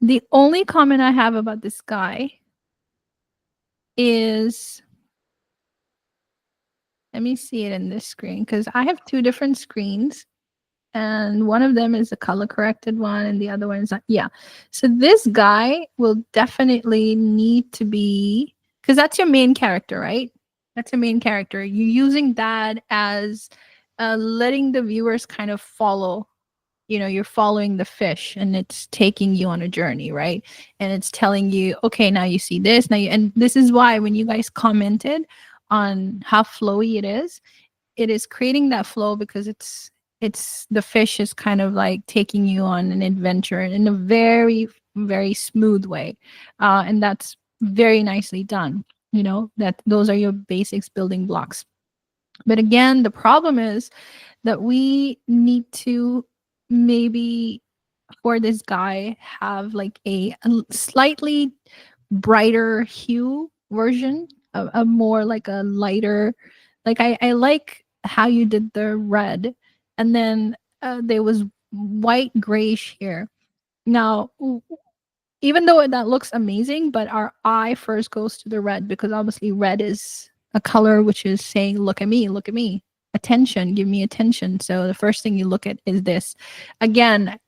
The only comment I have about this guy is, let me see it in this screen because I have 2 different screens. and one of them is a color corrected one, and the other one is not. Yeah. So this guy will definitely need to be, because that's your main character, right? That's your main character. You're using that as letting the viewers kind of follow. You're following the fish, and it's taking you on a journey, right? And it's telling you, okay, now you see this, and this is why when you guys commented on how flowy it is creating that flow, because it's the fish is kind of like taking you on an adventure in a very, very smooth way, and that's very nicely done. That those are your basics building blocks. But again, the problem is that we need to maybe, for this guy, have like a slightly brighter hue version, a more like a lighter, like I like how you did the red, and then there was white grayish here. Now, even though that looks amazing, but our eye first goes to the red, because obviously red is a color which is saying, look at me, attention, give me attention. So the first thing you look at is this. Again,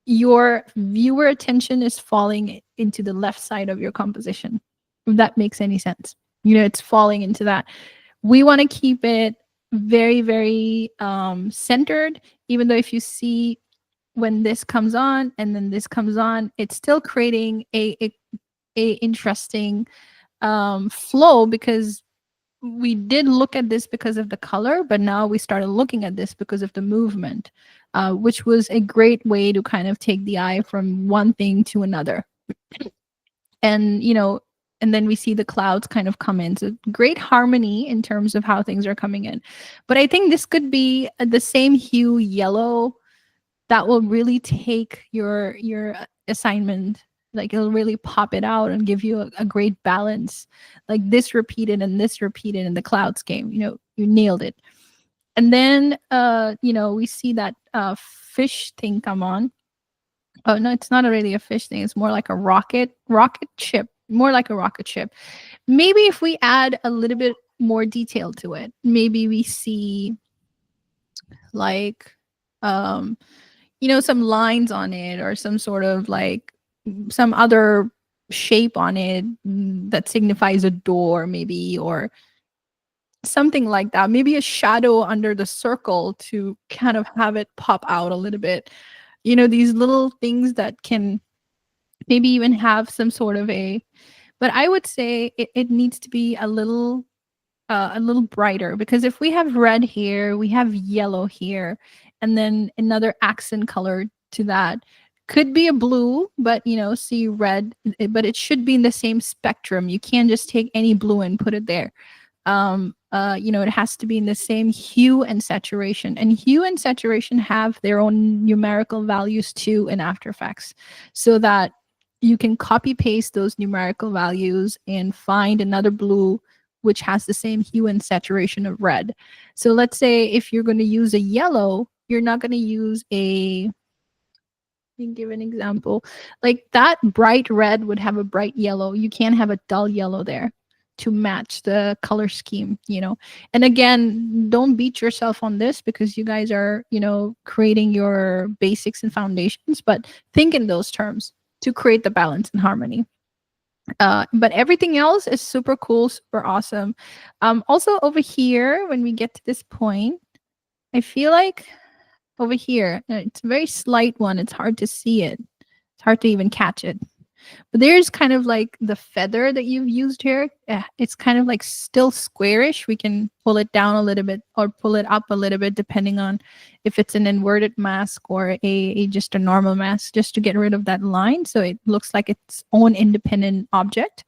your viewer attention is falling into the left side of your composition, if that makes any sense. It's falling into that. We want to keep it very, very centered, even though if you see when this comes on and then this comes on, it's still creating a interesting flow, because we did look at this because of the color, but now we started looking at this because of the movement, which was a great way to kind of take the eye from one thing to another. And and then we see the clouds kind of come in, so great harmony in terms of how things are coming in. But I think this could be the same hue yellow that will really take your assignment, like it'll really pop it out and give you a great balance, like this repeated and this repeated in the clouds game. You nailed it. And then we see that fish thing come on. Oh no, it's not really a fish thing, it's more like a rocket ship, more like a rocket ship. Maybe if we add a little bit more detail to it, maybe we see like some lines on it, or some sort of like some other shape on it, that signifies a door maybe, or something like that. Maybe a shadow under the circle to kind of have it pop out a little bit. These little things that can maybe even have some sort of but I would say it needs to be a little brighter, because if we have red here, we have yellow here, and then another accent color to that could be a blue, but see red, but it should be in the same spectrum. You can't just take any blue and put it there. It has to be in the same hue and saturation, and hue and saturation have their own numerical values too in After Effects, so that you can copy paste those numerical values and find another blue which has the same hue and saturation of red. So let's say if you're going to use a yellow, you're not going to use let me give an example. Like that bright red would have a bright yellow. You can't have a dull yellow there to match the color scheme. And again, don't beat yourself on this, because you guys are, creating your basics and foundations, but think in those terms to create the balance and harmony. But everything else is super cool, super awesome. Also over here, when we get to this point, I feel like over here, it's a very slight one. It's hard to see it. It's hard to even catch it. But there's kind of like the feather that you've used here. It's kind of like still squarish. We can pull it down a little bit or pull it up a little bit, depending on if it's an inverted mask or a just a normal mask, just to get rid of that line, so it looks like its own independent object.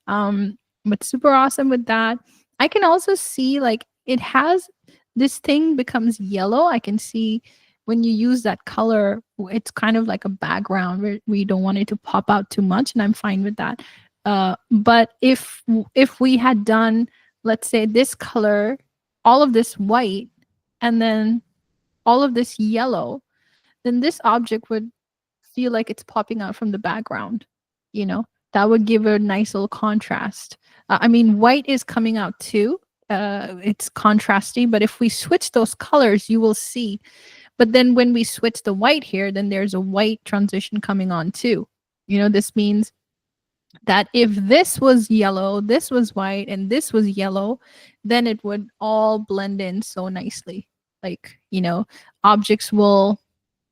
But super awesome with that. I can also see like it has this thing becomes yellow. I can see when you use that color, it's kind of like a background where we don't want it to pop out too much, and I'm fine with that. But if we had done, let's say, this color, all of this white, and then all of this yellow, then this object would feel like it's popping out from the background. That would give a nice little contrast. I mean, white is coming out too. It's contrasting, but if we switch those colors, you will see. But then when we switch the white here, then there's a white transition coming on too. This means that if this was yellow, this was white, and this was yellow, then it would all blend in so nicely. Like, objects will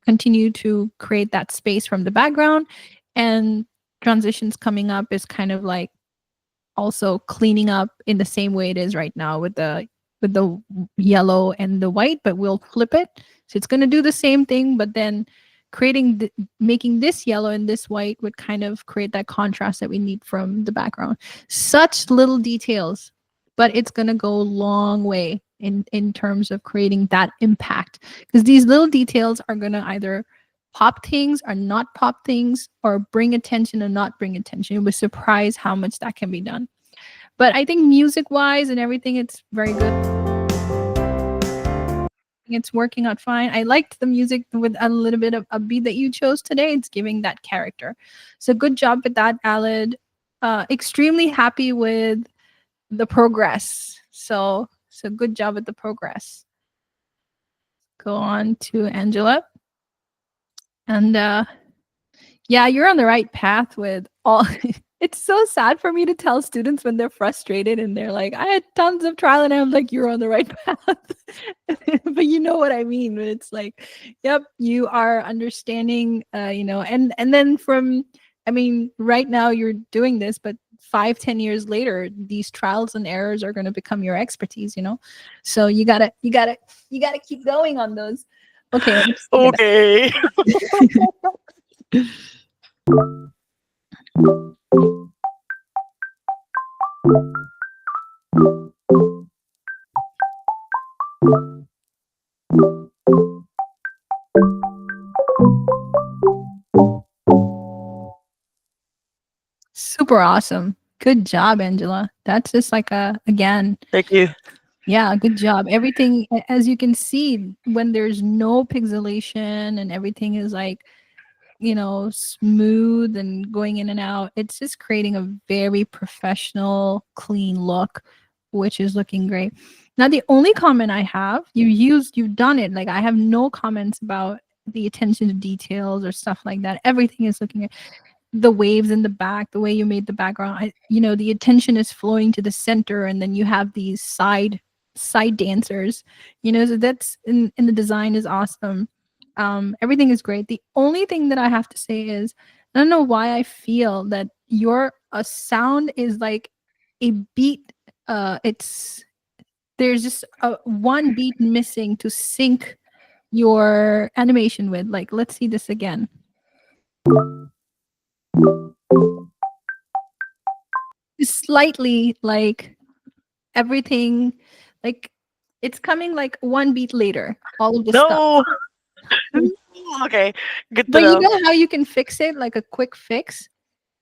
continue to create that space from the background, and transitions coming up is kind of like also cleaning up in the same way it is right now with the yellow and the white, but we'll flip it. So it's going to do the same thing, but then making this yellow and this white would kind of create that contrast that we need from the background. Such little details, but it's going to go a long way in terms of creating that impact, because these little details are going to either pop things or not pop things, or bring attention or not bring attention. It was surprised how much that can be done. But I think music wise and everything, it's very good. It's working out fine. I liked the music with a little bit of upbeat that you chose today. It's giving that character. So good job with that, Alid. Extremely happy with the progress. So good job with the progress. Go on to Angela. And yeah, you're on the right path with all. It's so sad for me to tell students when they're frustrated and they're like, I had tons of trial, and I'm like, you're on the right path. But you know what I mean? It's like, yep, you are understanding, and then right now you're doing this, but 5-10 years later, these trials and errors are going to become your expertise, so you gotta keep going on those. Okay. Okay. Super awesome. Good job, Angela. That's just like again, Thank you. yeah, good job. Everything, as you can see, when there's no pixelation and everything is like, smooth and going in and out, it's just creating a very professional, clean look, which is looking great. Now, the only comment I have, you've done it. Like, I have no comments about the attention to details or stuff like that. Everything is looking, the waves in the back, the way you made the background, the attention is flowing to the center, and then you have these side dancers, so that's in the design is awesome. Everything is great. The only thing that I have to say is, I don't know why I feel that your sound is like a beat. It's There's just one beat missing to sync your animation with. Like, let's see this again. Slightly, like, everything, like, it's coming like one beat later, all of the stuff. No. Okay. Good to But you know. know how you can fix it, like a quick fix?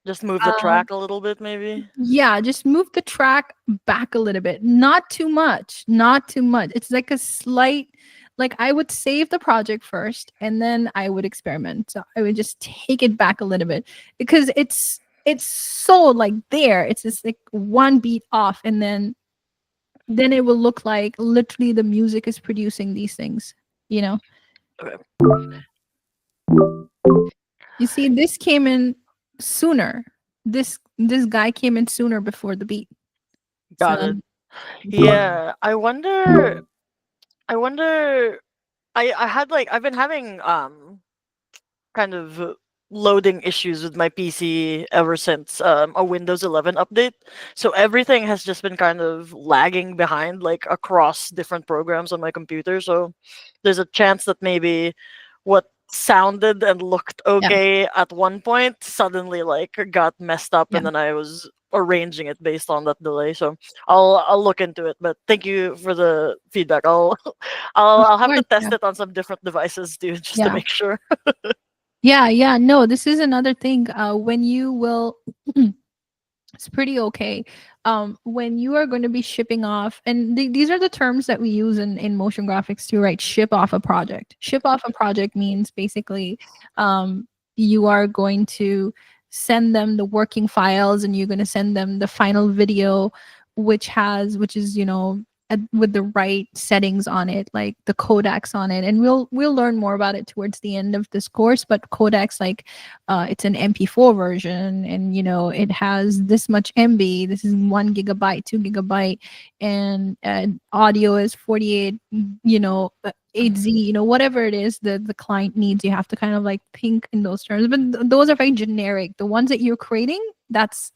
Just move the track a little bit, maybe. Yeah, just move the track back a little bit. Not too much. Not too much. It's like a slight, like, I would save the project first and then I would experiment. So I would just take it back a little bit, because it's so like there. It's just like one beat off, and then it will look like literally the music is producing these things, you know? Okay. You see, this came in sooner. This guy came in sooner before the beat. Got So it. Yeah. I wonder I had like I've been having kind of loading issues with my PC ever since a Windows 11 update. So everything has just been kind of lagging behind, like across different programs on my computer. So there's a chance that maybe what sounded and looked yeah, okay at one point suddenly like got messed up, yeah. and then I was arranging it based on that delay. So I'll look into it. But thank you for the feedback. I'll I'll Of I'll have to course, test yeah. it on some different devices too, just to Yeah. make sure. Yeah. No, this is another thing. When you will it's pretty okay. When you are going to be shipping off, and these are the terms that we use in motion graphics too, right? Ship off a project. Ship off a project means basically, you are going to send them the working files, and you're going to send them the final video, which is with the right settings on it, like the codecs on it. And we'll learn more about it towards the end of this course. But codecs, like it's an MP4 version, and it has this much MB. This is 1 gigabyte, 2 gigabyte, and audio is 48. 8Z, Mhm. whatever it is the client needs, you have to kind of like think in those terms. But those are very generic. The ones that you're creating, that's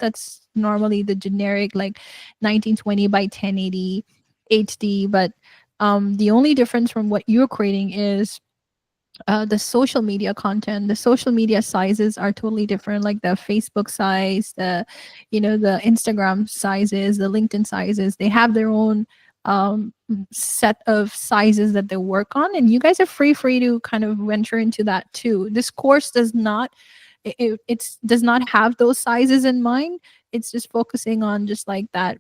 normally the generic, like 1920 by 1080 HD. But the only difference from what you're creating is the social media content. The social media sizes are totally different, like the Facebook size, the Instagram sizes, the LinkedIn sizes. They have their own set of sizes that they work on, and you guys are free to kind of venture into that too. This course does not, it's does not have those sizes in mind. It's just focusing on just like that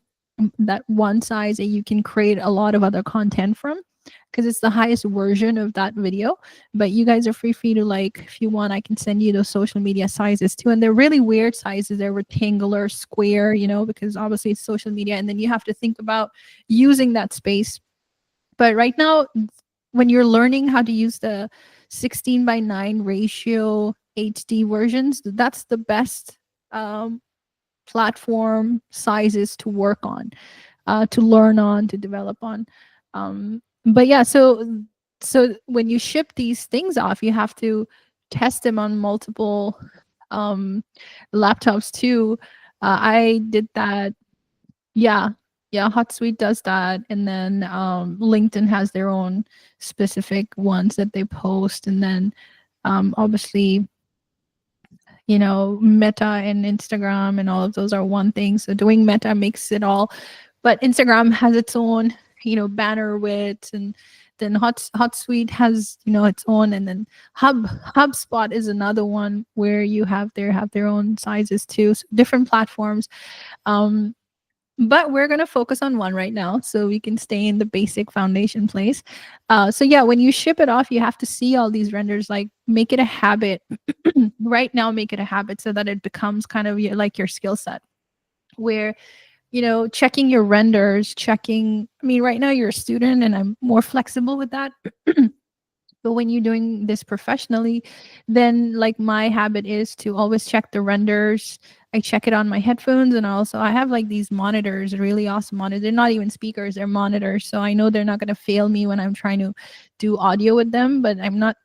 one size that you can create a lot of other content from, because it's the highest version of that video. But you guys are free to, like, if you want, I can send you those social media sizes too. And they're really weird sizes. They're rectangular, square, because obviously it's social media, and then you have to think about using that space. But right now, when you're learning how to use the 16 by 9 ratio HD versions, that's the best platform sizes to work on, to learn on, to develop on. But yeah, so when you ship these things off, you have to test them on multiple um, laptops too. I did that. Yeah, yeah. HotSuite does that, and then LinkedIn has their own specific ones that they post, and then obviously Meta and Instagram and all of those are one thing. So doing Meta makes it all, but Instagram has its own, banner width, and then HotSuite has, its own, and then HubSpot is another one where you have their own sizes too. So different platforms. Um, but we're going to focus on one right now so we can stay in the basic foundation place. So yeah, when you ship it off, you have to see all these renders, like make it a habit. Right now, make it a habit so that it becomes kind of like your skill set, where checking your renders, checking, I mean, right now you're a student and I'm more flexible with that. But when you're doing this professionally, then like my habit is to always check the renders. I check it on my headphones, and also I have like these monitors, really awesome monitors. They're not even speakers, they're monitors. So I know they're not going to fail me when I'm trying to do audio with them, but I'm not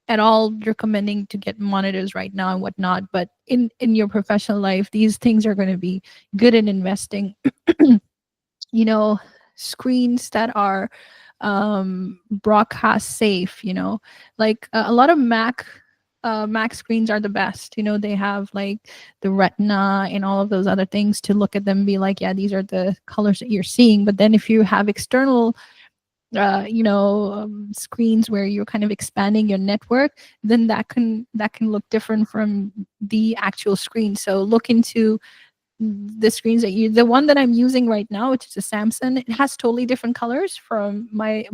at all recommending to get monitors right now and whatnot. But in your professional life, these things are going to be good in investing. you know Screens that are broadcast safe, like a lot of Mac screens are the best. They have like the retina and all of those other things to look at them and be like, yeah, these are the colors that you're seeing. But then if you have external screens where you're kind of expanding your network, then that can look different from the actual screen. So look into the screens that the one that I'm using right now, which is a Samsung. It has totally different colors from my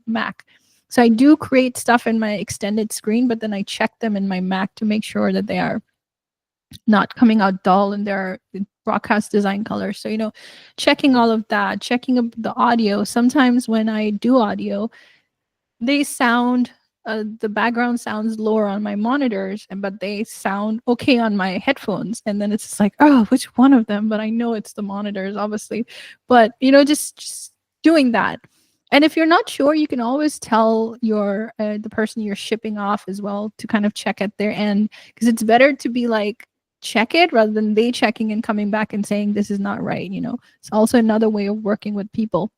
Mac. So I do create stuff in my extended screen, but then I check them in my Mac to make sure that they are not coming out dull and they're broadcast design colors. So checking all of that, checking the audio. Sometimes when I do audio, they sound the background sounds lower on my monitors, but they sound okay on my headphones. And then it's just like, oh, which one of them? But I know it's the monitors, obviously. But just doing that. And if you're not sure, you can always tell the person you're shipping off as well to kind of check at their end, because it's better to be like, check it rather than they checking and coming back and saying this is not right. It's also another way of working with people,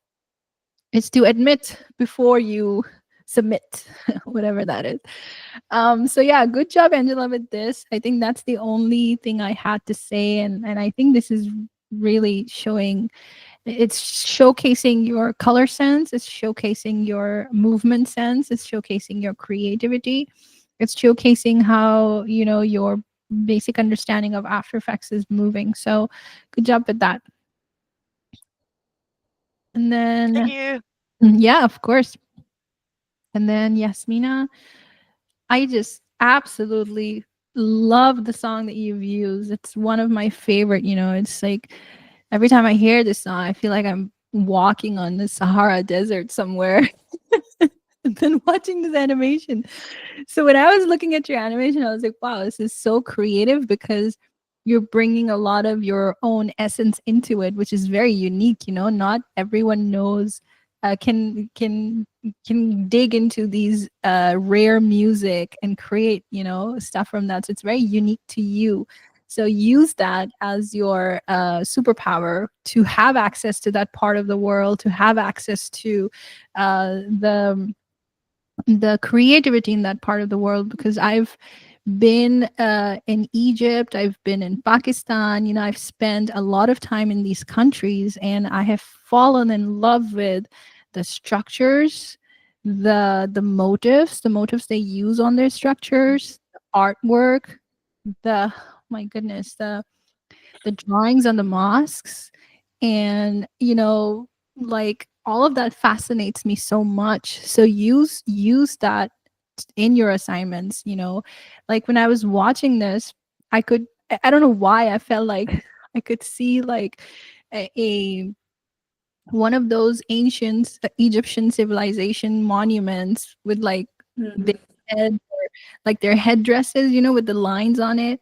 is to admit before you submit, whatever that is. So yeah, good job, Angela, with this. I think that's the only thing I had to say, and I think this is really showing. It's showcasing your color sense. It's showcasing your movement sense. It's showcasing your creativity. It's showcasing how your basic understanding of After Effects is moving. So, good job with that. And Thank then, you. yeah, of course. And then Yasmina, I just absolutely love the song that you've used. It's one of my favorite. It's like every time I hear this song, I feel like I'm walking on the Sahara Desert somewhere and then watching this animation. So when I was looking at your animation, I was like, wow, this is so creative because you're bringing a lot of your own essence into it, which is very unique. You know, not everyone knows can dig into these rare music and create, you know, stuff from that. So it's very unique to you. So use that as your superpower to have access to that part of the world, to have access to the creativity in that part of the world, because I've been in Egypt, I've been in Pakistan, you know, I've spent a lot of time in these countries and I have fallen in love with the structures, the motives they use on their structures, the artwork, the my goodness, the drawings on the mosques, and you know, like all of that fascinates me so much. So use that in your assignments, you know. Like when I was watching this, I don't know why I felt like I could see like a one of those ancient Egyptian civilization monuments with like their Mm. head, or like their headdresses, you know, with the lines on it.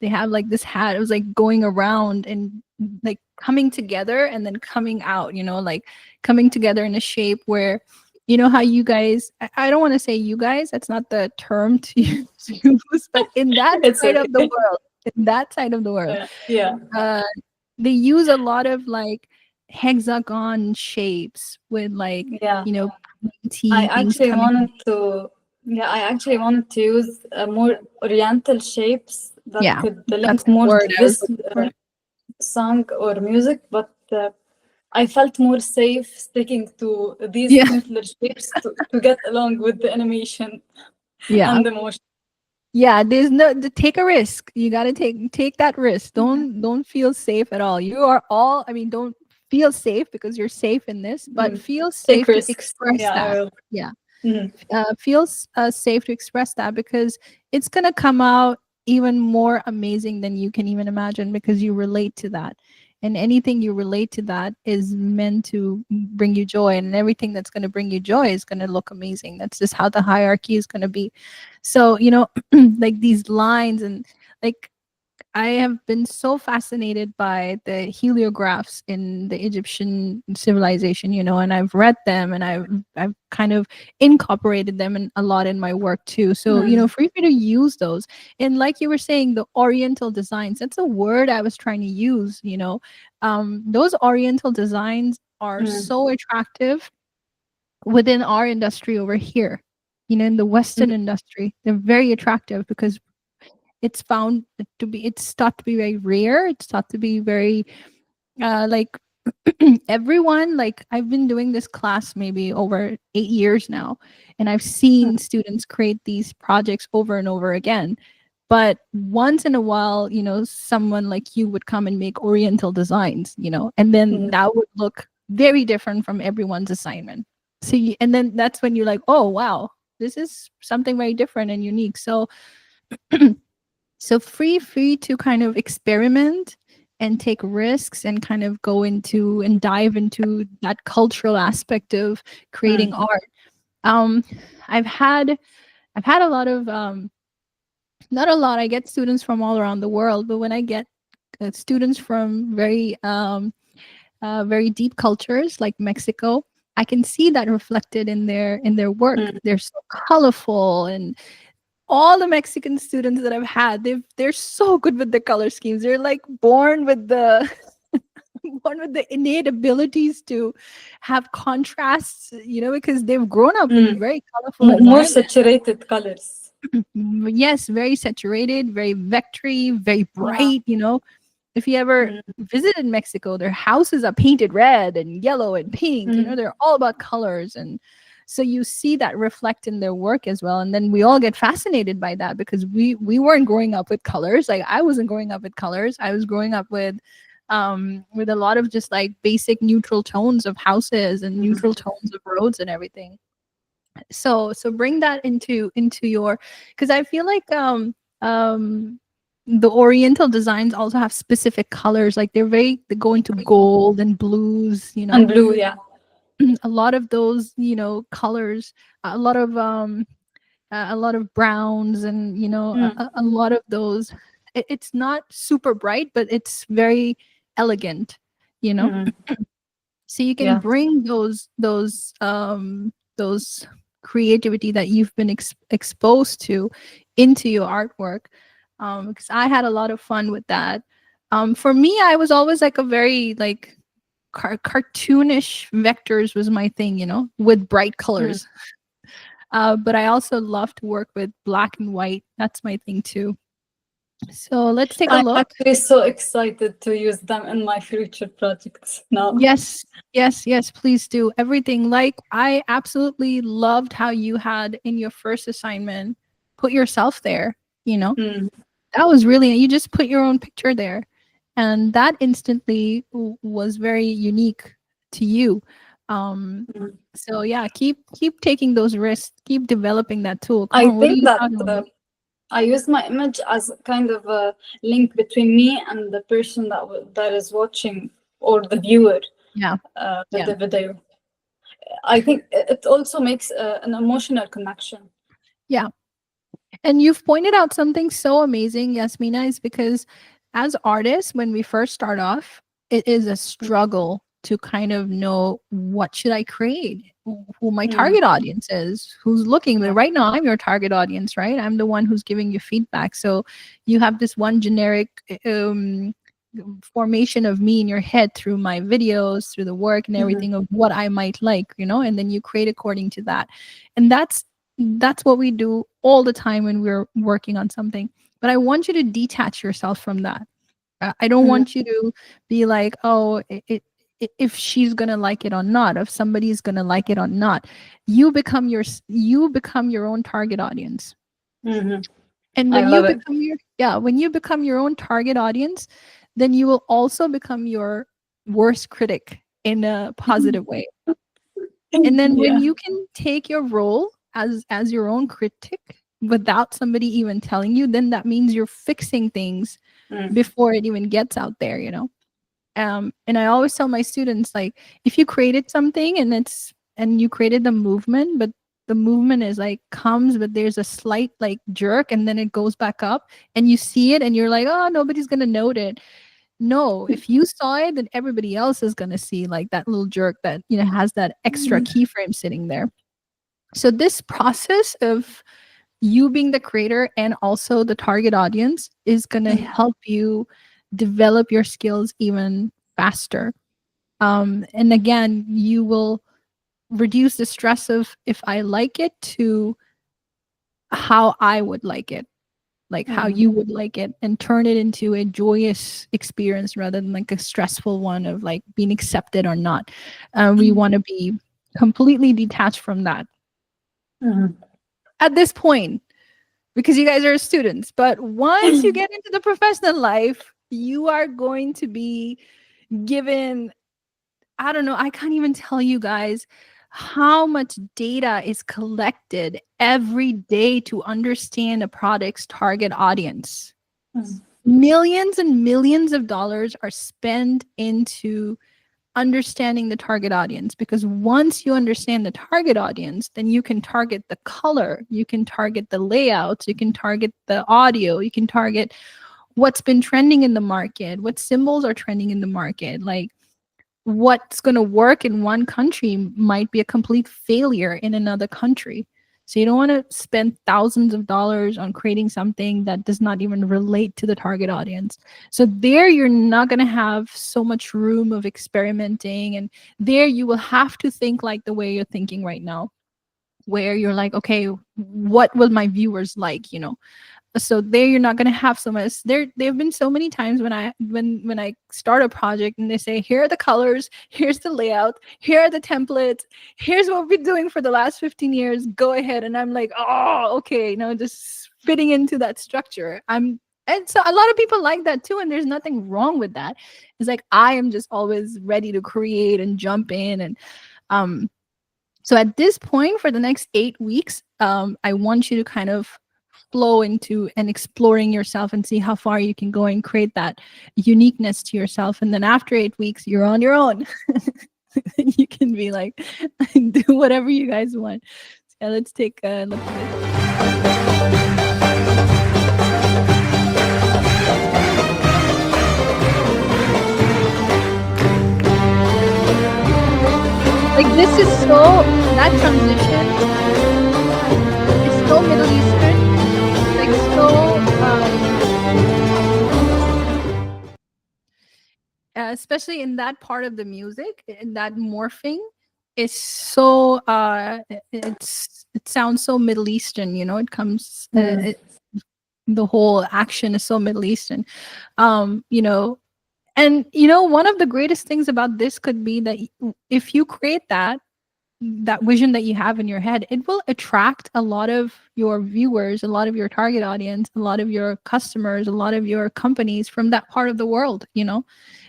They have like this hat. It was like going around and like coming together and then coming out, you know, like coming together in a shape where, you know, how you guys, I don't want to say you guys, that's not the term to use, but in that It's side of the okay. world, in that side of the world, Yeah. uh, they use a lot of like hexagon shapes with like, Yeah. you know, I pointy things actually coming. wanted to, yeah, I actually wanted to use more oriental shapes that Yeah, could that's link the more word to I was this looking for. song or music, but I felt more safe sticking to these Yeah, simpler shapes to get along with the animation yeah, and the motion. yeah. There's no take a risk. You got to take that risk. Don't feel safe at all. You are all. I mean, don't feel safe because you're safe in this, but Mm. feel Take safe to risks. express Yeah, I that. will. Yeah, Mhm. feels safe to express that because it's going to come out even more amazing than you can even imagine because you relate to that. And anything you relate to that is meant to bring you joy, and everything that's going to bring you joy is going to look amazing. That's just how the hierarchy is going to be. So, you know, like these lines and like I have been so fascinated by the heliographs in the Egyptian civilization, you know, and I've read them and I've kind of incorporated them in, a lot in my work too. So, you know, Mm. free for you to use those. And like you were saying, the Oriental designs, that's a word I was trying to use, you know. Those Oriental designs are Mm. so attractive within our industry over here. You know, in the Western Mm. industry, they're very attractive because it's found to be it's thought to be very rare, it's thought to be very like everyone, like I've been doing this class maybe over 8 years now, and I've Mm. seen students create these projects over and over again, but once in a while, you know, someone like you would come and make Oriental designs, you know, and then Mm. that would look very different from everyone's assignment. So and then that's when you're like, oh wow, this is something very different and unique. So so free to kind of experiment and take risks and kind of go into and dive into that cultural aspect of creating Mm. art. um i've had I've had a lot of not a lot, I get students from all around the world, but when I get students from very deep cultures like Mexico, I can see that reflected in their work. Mm. They're so colorful, and all the Mexican students that I've had, they're so good with the color schemes. They're like born with the born with the innate abilities to have contrasts, you know, because they've grown up in Mm. very colorful More environments. saturated colors. Yes, very saturated, very vectory, very Yeah. bright, you know. If you ever Mm. visited Mexico, their houses are painted red and yellow and pink, you know, Mm. they're all about colors. And so you see that reflect in their work as well. And then we all get fascinated by that because we weren't growing up with colors. Like I wasn't growing up with colors. I was growing up with a lot of just like basic neutral tones of houses and Mm. neutral tones of roads and everything. So bring that into your, because I feel like the Oriental designs also have specific colors. Like they go into gold and blues. And blue, yeah. A lot of those, colors. A lot of browns, and a lot of those. It's not super bright, but it's very elegant. You know, Mm. so you can Yeah. bring those creativity that you've been exposed to into your artwork, because I had a lot of fun with that. For me, I was always like a very like cartoonish vectors was my thing, with bright colors. But I also love to work with black and white. That's my thing too. So let's take a I'm look. actually so excited to use them in my future projects now. Yes, yes, yes, please do. Everything. Like, I absolutely loved how you had in your first assignment put yourself there, you know. Mm. That was really, you just put your own picture there. And that instantly was very unique to you. Mm. So yeah, keep taking those risks, keep developing that tool. Come I on, what are think you that talking about? I use my image as kind of a link between me and the person that is watching, or the viewer, Yeah, with yeah. the video. I think it also makes an emotional connection. Yeah. And you've pointed out something so amazing, Yasmina, is because as artists, when we first start off, it is a struggle to kind of know what should I create, who my Mm. target audience is, who's looking. But Yeah. right now, I'm your target audience, right? I'm the one who's giving you feedback. So you have this one generic formation of me in your head through my videos, through the work and everything of what I might like, and then you create according to that. And that's what we do all the time when we're working on something. But I want you to detach yourself from that. I don't Mm. want you to be like, oh, if she's gonna like it or not, if somebody's gonna like it or not. You become your own target audience. Mhm. And I when you love it. become your own target audience, then you will also become your worst critic in a positive way. And then when Yeah. you can take your role as your own critic without somebody even telling you, then that means you're fixing things Mm. before it even gets out there. And I always tell my students, like, if you created something and you created the movement, but the movement is like comes, but there's a slight like jerk and then it goes back up and you see it and you're like, oh, nobody's gonna note it. No, if you saw it, then everybody else is gonna see like that little jerk that has that extra keyframe sitting there. So this process of you being the creator and also the target audience is gonna Mm. help you develop your skills even faster. And again, you will reduce the stress of if I like it to how I would like it, like how Mm. you would like it, and turn it into a joyous experience rather than like a stressful one of like being accepted or not. We want to be completely detached from that Mm. at this point because you guys are students. But once you get into the professional life, you are going to be given, I don't know, I can't even tell you guys how much data is collected every day to understand a product's target audience. Mm. Millions and millions of dollars are spent into understanding the target audience, because once you understand the target audience, then you can target the color, you can target the layouts, you can target the audio, you can target what's been trending in the market, what symbols are trending in the market. Like, what's going to work in one country might be a complete failure in another country. So you don't want to spend thousands of dollars on creating something that does not even relate to the target audience. So there you're not going to have so much room of experimenting, and there you will have to think like the way you're thinking right now, where you're like, okay, what will my viewers like, so there you're not going to have so much. There have been so many times when I start a project and they say, here are the colors, here's the layout, here are the templates, here's what we've been doing for the last 15 years, go ahead. And I'm like, oh, okay, just fitting into that structure. And so a lot of people like that too, and there's nothing wrong with that. It's like I am just always ready to create and jump in. And so at this point, for the next 8 weeks, I want you to kind of flow into and exploring yourself and see how far you can go and create that uniqueness to yourself. And then after 8 weeks, you're on your own. You can be like, do whatever you guys want. Yeah, let's take a look at this. Like this is so, that transition is so Middle Eastern, like so especially in that part of the music, in that morphing is so it sounds so Middle Eastern, you know, it comes the whole action is so Middle Eastern. You know, and you know, one of the greatest things about this could be that if you create that vision that you have in your head, it will attract a lot of your viewers, a lot of your target audience, a lot of your customers, a lot of your companies from that part of the world, you know.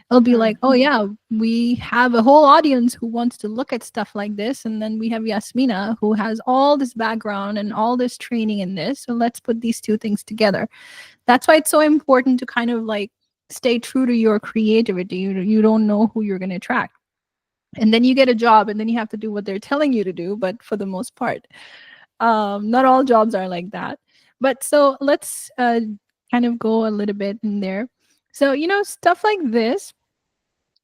It'll be like, oh yeah, we have a whole audience who wants to look at stuff like this, and then we have Yasmina who has all this background and all this training in this, so let's put these two things together. That's why it's so important to kind of like stay true to your creativity. You don't know who you're going to attract, and then you get a job and then you have to do what they're telling you to do. But for the most part, not all jobs are like that. But so let's kind of go a little bit in there. So, you know, stuff like this,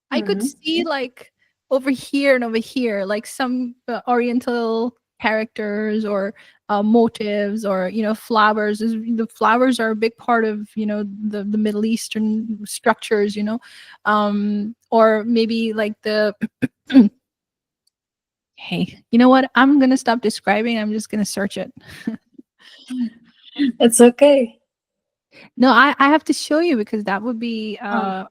I could see like over here and over here, like some Oriental characters or motives, or you know, flowers. The flowers are a big part of, you know, the Middle Eastern structures, you know, or maybe like the hey, you know what? I'm gonna stop describing. I'm just gonna search it. It's okay. No, I have to show you because that would be Oh.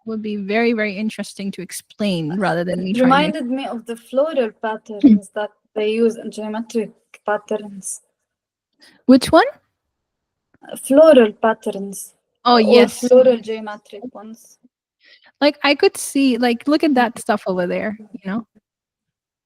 very, very interesting to explain rather than me It trying to. reminded me of the floral patterns that they use in geometric patterns. Which one? Floral patterns. Oh, or yes. floral geometric ones. Like I could see, like, look at that stuff over there, you know?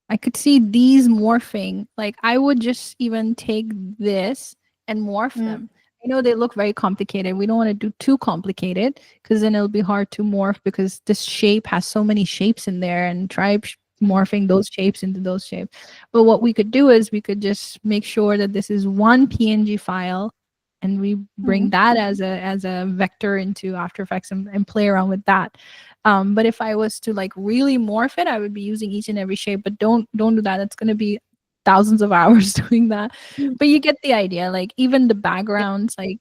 I could see these morphing. Like I would just even take this and morph them. I know they look very complicated. We don't want to do too complicated because then it'll be hard to morph, because this shape has so many shapes in there, and try morphing those shapes into those shapes. But what we could do is we could just make sure that this is one PNG file, and we bring that as a vector into After Effects and play around with that. But if I was to like really morph it, I would be using each and every shape. But don't do that. It's going to be thousands of hours doing that. But you get the idea. Like even the backgrounds, like,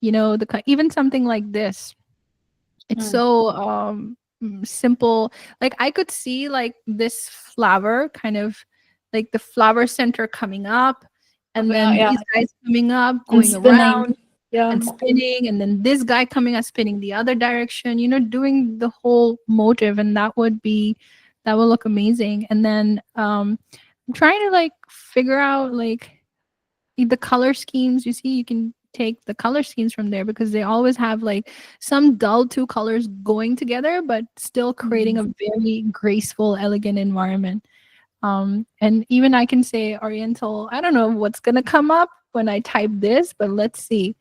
you know, even something like this, it's so simple. Like I could see like this flower kind of like the flower center coming up, and then these guys coming up, going around and spinning, and then this guy coming up, spinning the other direction, you know, doing the whole motive. And that will look amazing. And then I'm trying to like figure out like the color schemes. You see, you can take the color schemes from there, because they always have like some dull two colors going together but still creating a very graceful, elegant environment. And even I can say Oriental. I don't know what's gonna come up when I type this, but let's see.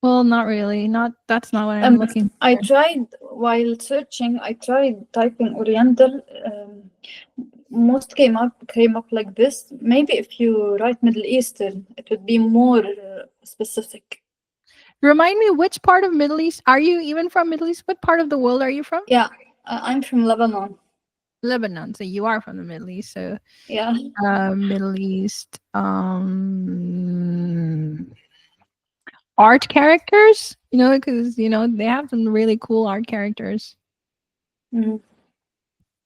Well, not really. That's not what I'm looking for. I tried while searching. I tried typing Oriental. Most came up like this. Maybe if you write Middle Eastern, it would be more specific. Remind me, which part of Middle East are you? Even from Middle East? What part of the world are you from? Yeah, I'm from Lebanon. Lebanon. So you are from the Middle East. So yeah, Middle East. Art characters, you know, because you know they have some really cool art characters.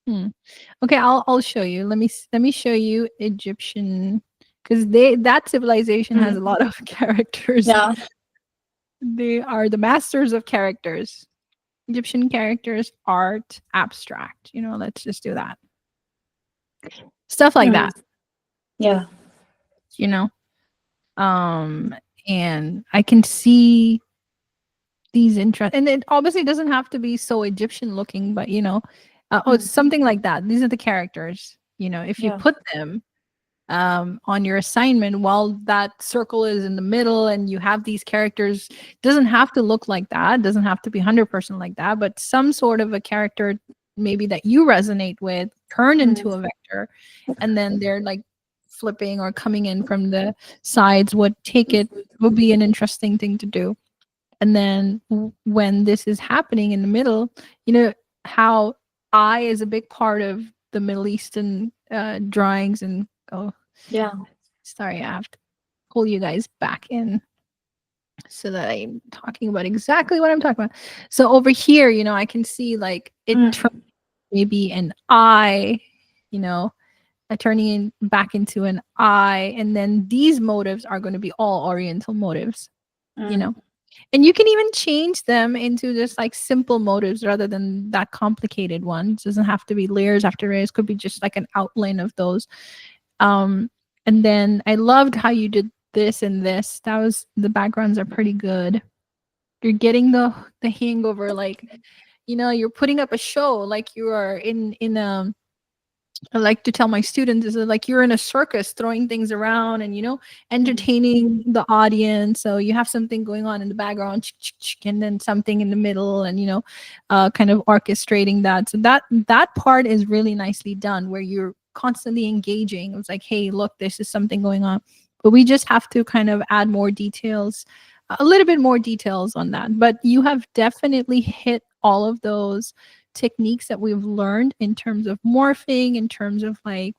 Okay, I'll show you. Let me show you Egyptian, because that civilization has a lot of characters. Yeah, they are the masters of characters. Egyptian characters, art, abstract. You know, let's just do that. Stuff like that. Yeah. You know, and I can see these interest, and it obviously doesn't have to be so Egyptian looking, but you know, something like that. These are the characters. You know, if you put them on your assignment, while that circle is in the middle and you have these characters. Doesn't have to look like that, doesn't have to be 100% like that, but some sort of a character maybe that you resonate with turn into a vector, and then they're like flipping or coming in from the sides would be an interesting thing to do. And then when this is happening in the middle, you know how eye is a big part of the Middle Eastern drawings. And oh, Yeah. sorry, I have to pull you guys back in so that I'm talking about exactly what I'm talking about. So over here, I can see like it turns maybe an eye, you know, turning back into an eye, and then these motives are going to be all Oriental motives, you know. And you can even change them into just like simple motives rather than that complicated ones. It doesn't have to be layers after layers. Could be just like an outline of those. And then I loved how you did this and this. The backgrounds are pretty good. You're getting the hangover, like, you're putting up a show like you are in a. I like to tell my students is that like you're in a circus throwing things around and entertaining the audience. So you have something going on in the background, and then something in the middle, and kind of orchestrating that. So that part is really nicely done, where you're constantly engaging. It was like, hey, look, this is something going on, but we just have to kind of add more details, a little bit more details on that. But you have definitely hit all of those techniques that we've learned in terms of morphing, in terms of like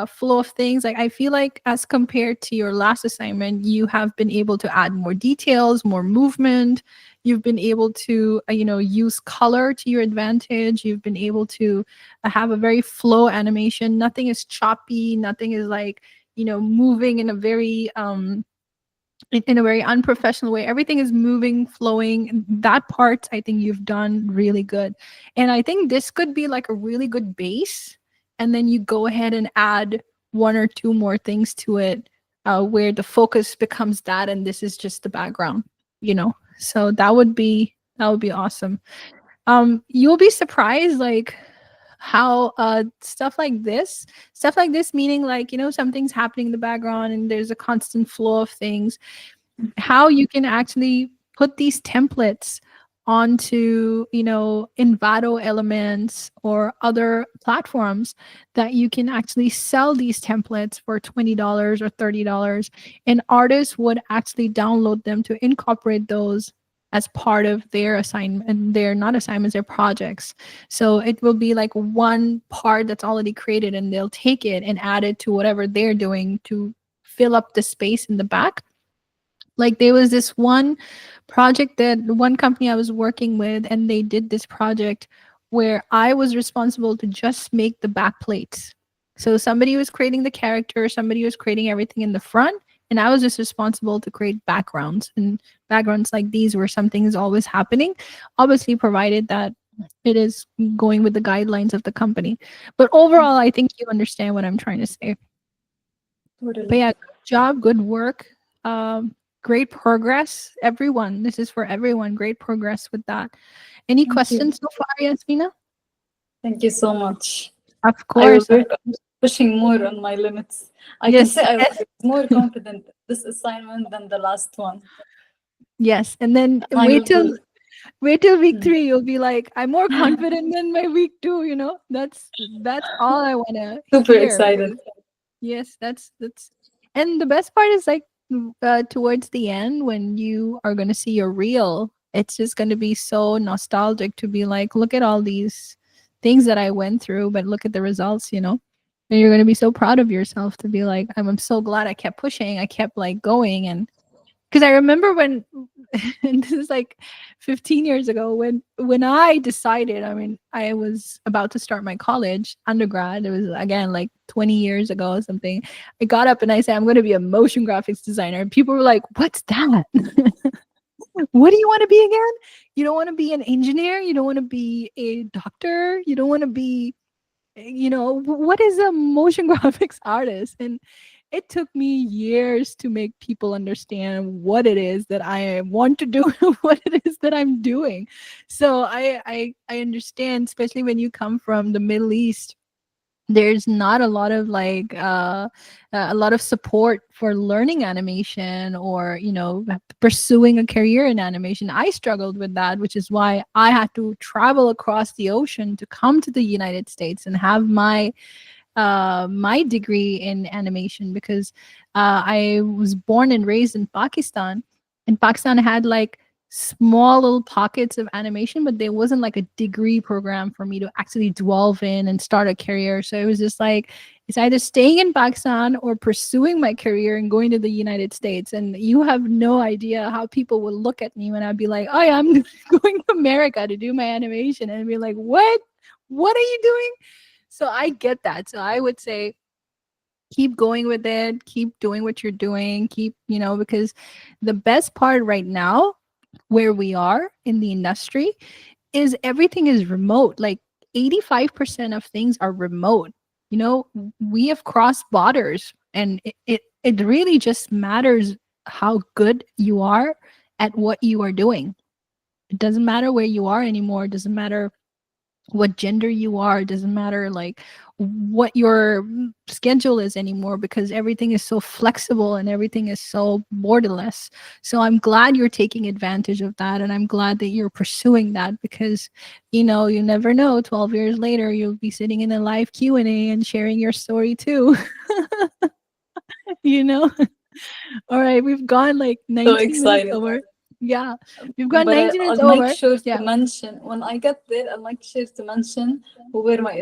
flow of things. Like I feel like as compared to your last assignment, you have been able to add more details, more movement. You've been able to use color to your advantage. You've been able to have a very flow animation. Nothing is choppy, nothing is like moving in a very in a very unprofessional way. Everything is moving, flowing. That part I think you've done really good, and I think this could be like a really good base, and then you go ahead and add one or two more things to it, where the focus becomes that and this is just the background. So that would be awesome. You'll be surprised like how stuff like this, meaning like something's happening in the background and there's a constant flow of things, how you can actually put these templates onto Envato elements or other platforms, that you can actually sell these templates for $20 or $30, and artists would actually download them to incorporate those as part of their assignment. They're not assignments, they're projects. So it will be like one part that's already created, and they'll take it and add it to whatever they're doing to fill up the space in the back. Like there was this one project that one company I was working with, and they did this project where I was responsible to just make the back plates. So somebody was creating the character, somebody was creating everything in the front, and I was just responsible to create backgrounds. And backgrounds like these where something is always happening, obviously provided that it is going with the guidelines of the company. But overall, I think you understand what I'm trying to say. But yeah, good job, good work. Great progress, everyone. This is for everyone. Great progress with that. Any questions so far, Yasmina? Thank you so much. Of I course. will work on pushing more on my limits. I can say I was more confident this assignment than the last one. Yes, and then wait till week 3. You'll be like, I'm more confident than my week 2. That's all I want to Super hear. excited. Yes, that's and the best part is like towards the end, when you are going to see your reel, it's just going to be so nostalgic to be like, look at all these things that I went through, but look at the results. And you're going to be so proud of yourself to be like, I'm so glad I kept pushing, I kept like going. And because I remember when and this is like 15 years ago, when I decided, I mean, I was about to start my college undergrad. It was again like 20 years ago or something. I got up and I said, I'm going to be a motion graphics designer. And people were like, what's that? What do you want to be again? You don't want to be an engineer? You don't want to be a doctor? You don't want to be, what is a motion graphics artist? And it took me years to make people understand what it is that I want to do, what it is that I'm doing. So I understand, especially when you come from the Middle East, there's not a lot of a lot of support for learning animation, or pursuing a career in animation. I struggled with that, which is why I had to travel across the ocean to come to the United States and have my degree in animation, because I was born and raised in Pakistan, and Pakistan had like small little pockets of animation, but there wasn't like a degree program for me to actually delve in and start a career. So it was just like, it's either staying in Pakistan or pursuing my career and going to the United States. And you have no idea how people would look at me when I'd be like, oh yeah, I'm going to America to do my animation, and be like, what are you doing? So I get that. So I would say keep going with it, keep doing what you're doing, because the best part right now, where we are in the industry, is everything is remote. Like 85% of things are remote. We have crossed borders, and it really just matters how good you are at what you are doing. It doesn't matter where you are anymore. It doesn't matter what gender you are. It doesn't matter like what your schedule is anymore, because everything is so flexible and everything is so borderless. So I'm glad you're taking advantage of that, and I'm glad that you're pursuing that, because you never know, 12 years later you'll be sitting in a live Q&A and sharing your story too. you know all right, we've gone like So 19 minutes excited. over. Yeah, we've got But 19 minutes I'll make over. sure to Yeah. mention when I get there. I'll make sure to mention who were my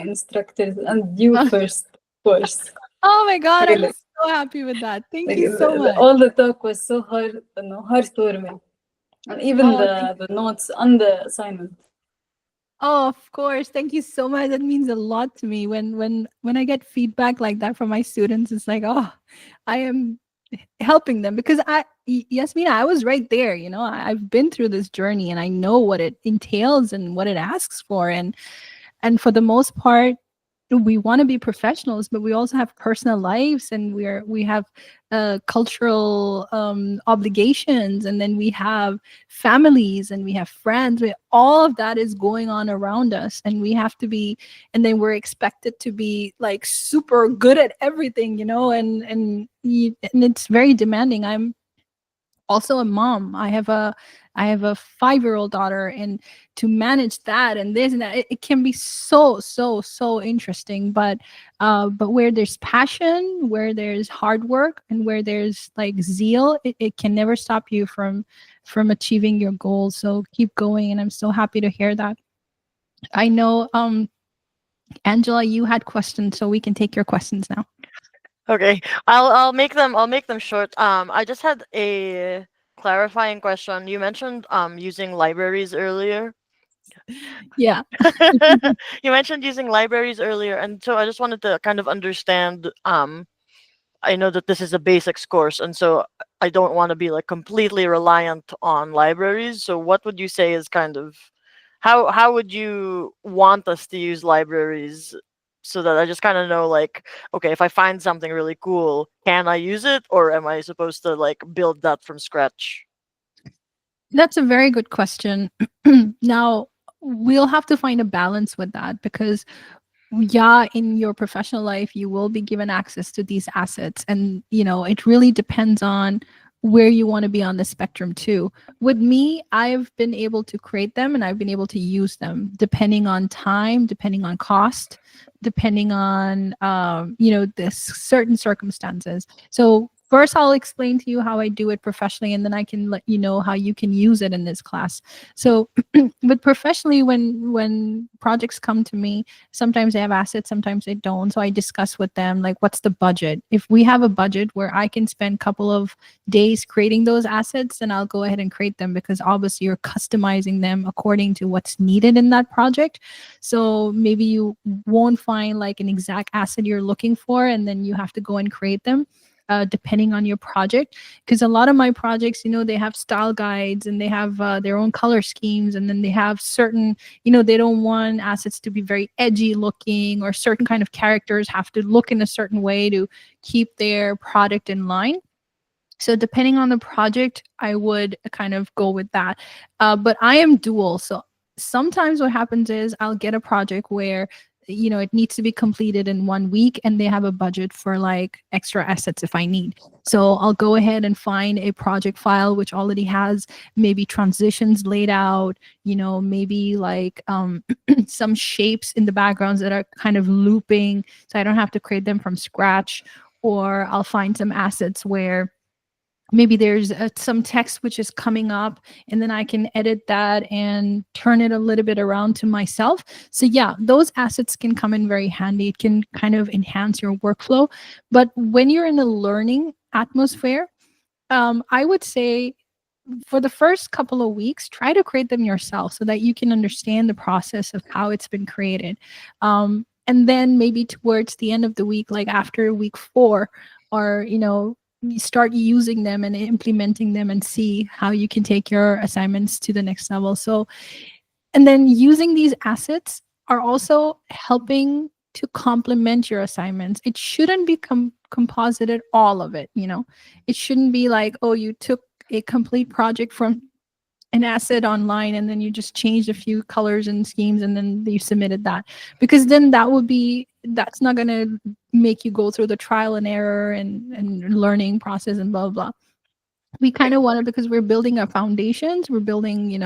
instructors, and you first, of course. Oh my god, I'm Really, so happy with that. Thank like you so much. all the talk was so hard, heartwarming, and even Oh, the notes and the assignment. oh, of course. Thank you so much. That means a lot to me. When I get feedback like that from my students, it's like, oh, I am helping them, because Yasmina, I was right there. I've been through this journey, and I know what it entails and what it asks for, and for the most part, we want to be professionals, but we also have personal lives, and we have cultural obligations, and then we have families, and we have friends. All of that is going on around us, and we have to be, and then we're expected to be like super good at everything, and it's very demanding. I'm also a mom. I have a 5-year-old daughter, and to manage that and this and that, it can be so interesting. But where there's passion, where there's hard work, and where there's like zeal, it can never stop you from achieving your goals. So keep going, and I'm so happy to hear that. I know, Angela, you had questions, so we can take your questions now. Okay, I'll make them short. I just had a clarifying question. You mentioned using libraries earlier. Yeah. You mentioned using libraries earlier, and so I just wanted to kind of understand. I know that this is a basics course, and so I don't want to be like completely reliant on libraries. So what would you say is kind of how would you want us to use libraries so that I just kind of know like, okay, if I find something really cool, can I use it, or am I supposed to like build that from scratch? That's a very good question. Now, we'll have to find a balance with that, because yeah, in your professional life you will be given access to these assets, and it really depends on where you want to be on the spectrum too. With me, I've been able to create them, and I've been able to use them depending on time, depending on cost, depending on this certain circumstances. So first I'll explain to you how I do it professionally, and then I can let you know how you can use it in this class. So but professionally, when projects come to me, sometimes they have assets, sometimes they don't. So I discuss with them like, what's the budget? If we have a budget where I can spend a couple of days creating those assets, then I'll go ahead and create them, because obviously you're customizing them according to what's needed in that project. So maybe you won't find like an exact asset you're looking for, and then you have to go and create them. Depending on your project, because a lot of my projects, they have style guides, and they have their own color schemes, and then they have certain, they don't want assets to be very edgy looking, or certain kind of characters have to look in a certain way to keep their product in line. So depending on the project, I would kind of go with that. But I am dual. So sometimes what happens is I'll get a project where it needs to be completed in 1 week, and they have a budget for like extra assets if I need. So I'll go ahead and find a project file which already has maybe transitions laid out, maybe like some shapes in the backgrounds that are kind of looping, so I don't have to create them from scratch. Or I'll find some assets where maybe there's some text which is coming up, and then I can edit that and turn it a little bit around to myself. So yeah, those assets can come in very handy. It can kind of enhance your workflow. But when you're in a learning atmosphere, I would say for the first couple of weeks, try to create them yourself so that you can understand the process of how it's been created. And then maybe towards the end of the week, like after week 4, or you start using them and implementing them and see how you can take your assignments to the next level. So, and then using these assets are also helping to complement your assignments. It shouldn't be composited all of it. It shouldn't be like, oh, you took a complete project from an asset online and then you just changed a few colors and schemes and then you submitted that, because then that's not going to make you go through the trial and error and learning process and blah blah. We kind of want it because we're building our foundations, we're building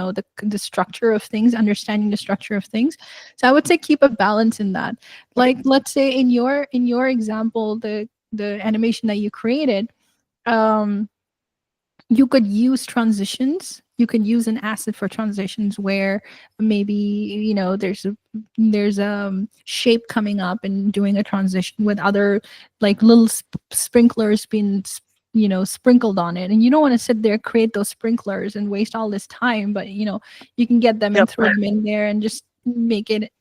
the structure of things, understanding the structure of things. So I would say keep a balance in that. Like, let's say in your example, the animation that you created, you could use transitions. You could use an asset for transitions where maybe there's a shape coming up and doing a transition with other like little sprinklers being sprinkled on it, and you don't want to sit there create those sprinklers and waste all this time, but you can get them and throw them in there and just make it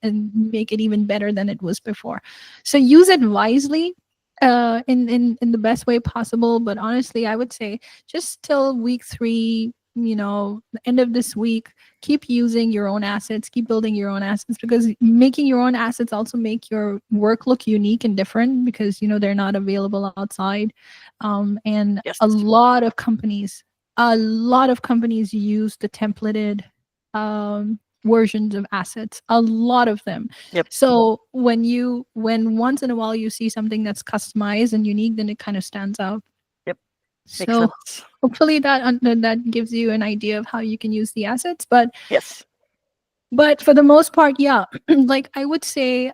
even better than it was before. So use it wisely, in the best way possible. But honestly, I would say just till week 3, the end of this week, keep using your own assets, keep building your own assets, because making your own assets also make your work look unique and different, because they're not available outside. And Yes. a lot of companies use the templated versions of assets, a lot of them. Yep. So when once in a while you see something that's customized and unique, then it kind of stands out. Yep. Makes So sense. hopefully that gives you an idea of how you can use the assets. But Yes. for the most part, yeah, like I would say,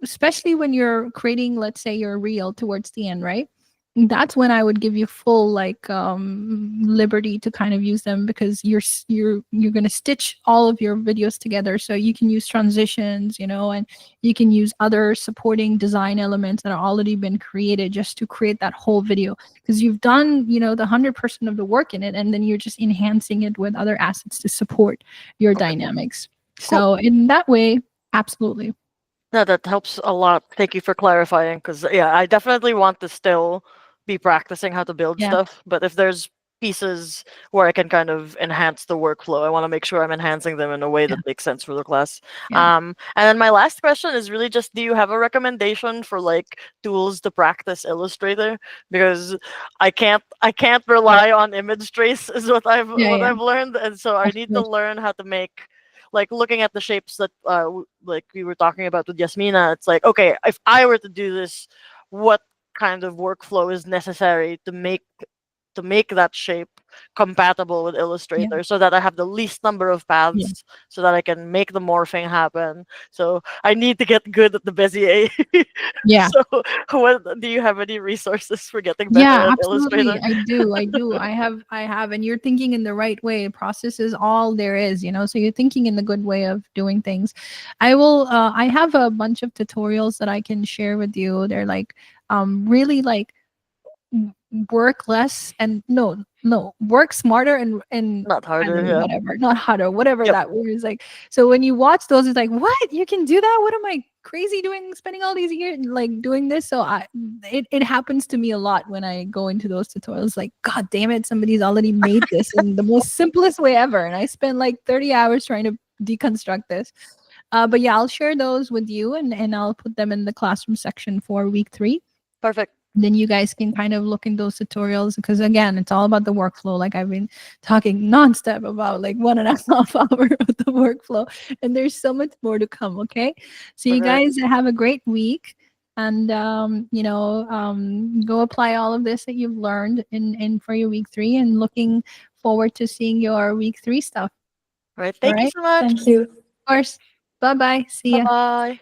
especially when you're creating, let's say, your reel towards the end, right? That's when I would give you full like liberty to kind of use them, because you're going to stitch all of your videos together, so you can use transitions, and you can use other supporting design elements that are already been created just to create that whole video, because you've done the 100% of the work in it, and then you're just enhancing it with other assets to support your dynamics. So in that way, absolutely. No, that helps a lot. Thank you for clarifying, because I definitely want to still be practicing how to build Yeah. stuff. But if there's pieces where I can kind of enhance the workflow, I want to make sure I'm enhancing them in a way that makes sense for the class. Yeah. And then my last question is really just, do you have a recommendation for like tools to practice Illustrator? Because I can't rely on image trace is what I've learned, and so I need to learn how to make, like, looking at the shapes that like we were talking about with Yasmina. It's like, okay, if I were to do this, what kind of workflow is necessary to make that shape compatible with Illustrator, so that I have the least number of paths, so that I can make the morphing happen. So I need to get good at the Bezier. Yeah. So what, do you have any resources for getting better at Absolutely. Illustrator? I do. I have, and you're thinking in the right way. Process is all there is, so you're thinking in the good way of doing things. I have a bunch of tutorials that I can share with you. They're like, really like work less and work smarter and Not I harder, don't know, yeah. whatever, not harder, whatever Yep. that word is. Like, so when you watch those, it's like, what, you can do that? What am I crazy doing, spending all these years like doing this? So it happens to me a lot when I go into those tutorials, like, god damn it, somebody's already made this in the most simplest way ever, and I spent like 30 hours trying to deconstruct this. But yeah, I'll share those with you, and I'll put them in the classroom section for week 3. Perfect. then you guys can kind of look in those tutorials, because again, it's all about the workflow. Like I've been talking nonstop about like 1.5 hour of the workflow, and there's so much more to come. Okay, so you Okay. guys have a great week, and go apply all of this that you've learned in for your week 3, and looking forward to seeing your week 3 stuff. Right. All Thank you right, so much. Thank you. of course. Bye bye. See Bye ya. bye.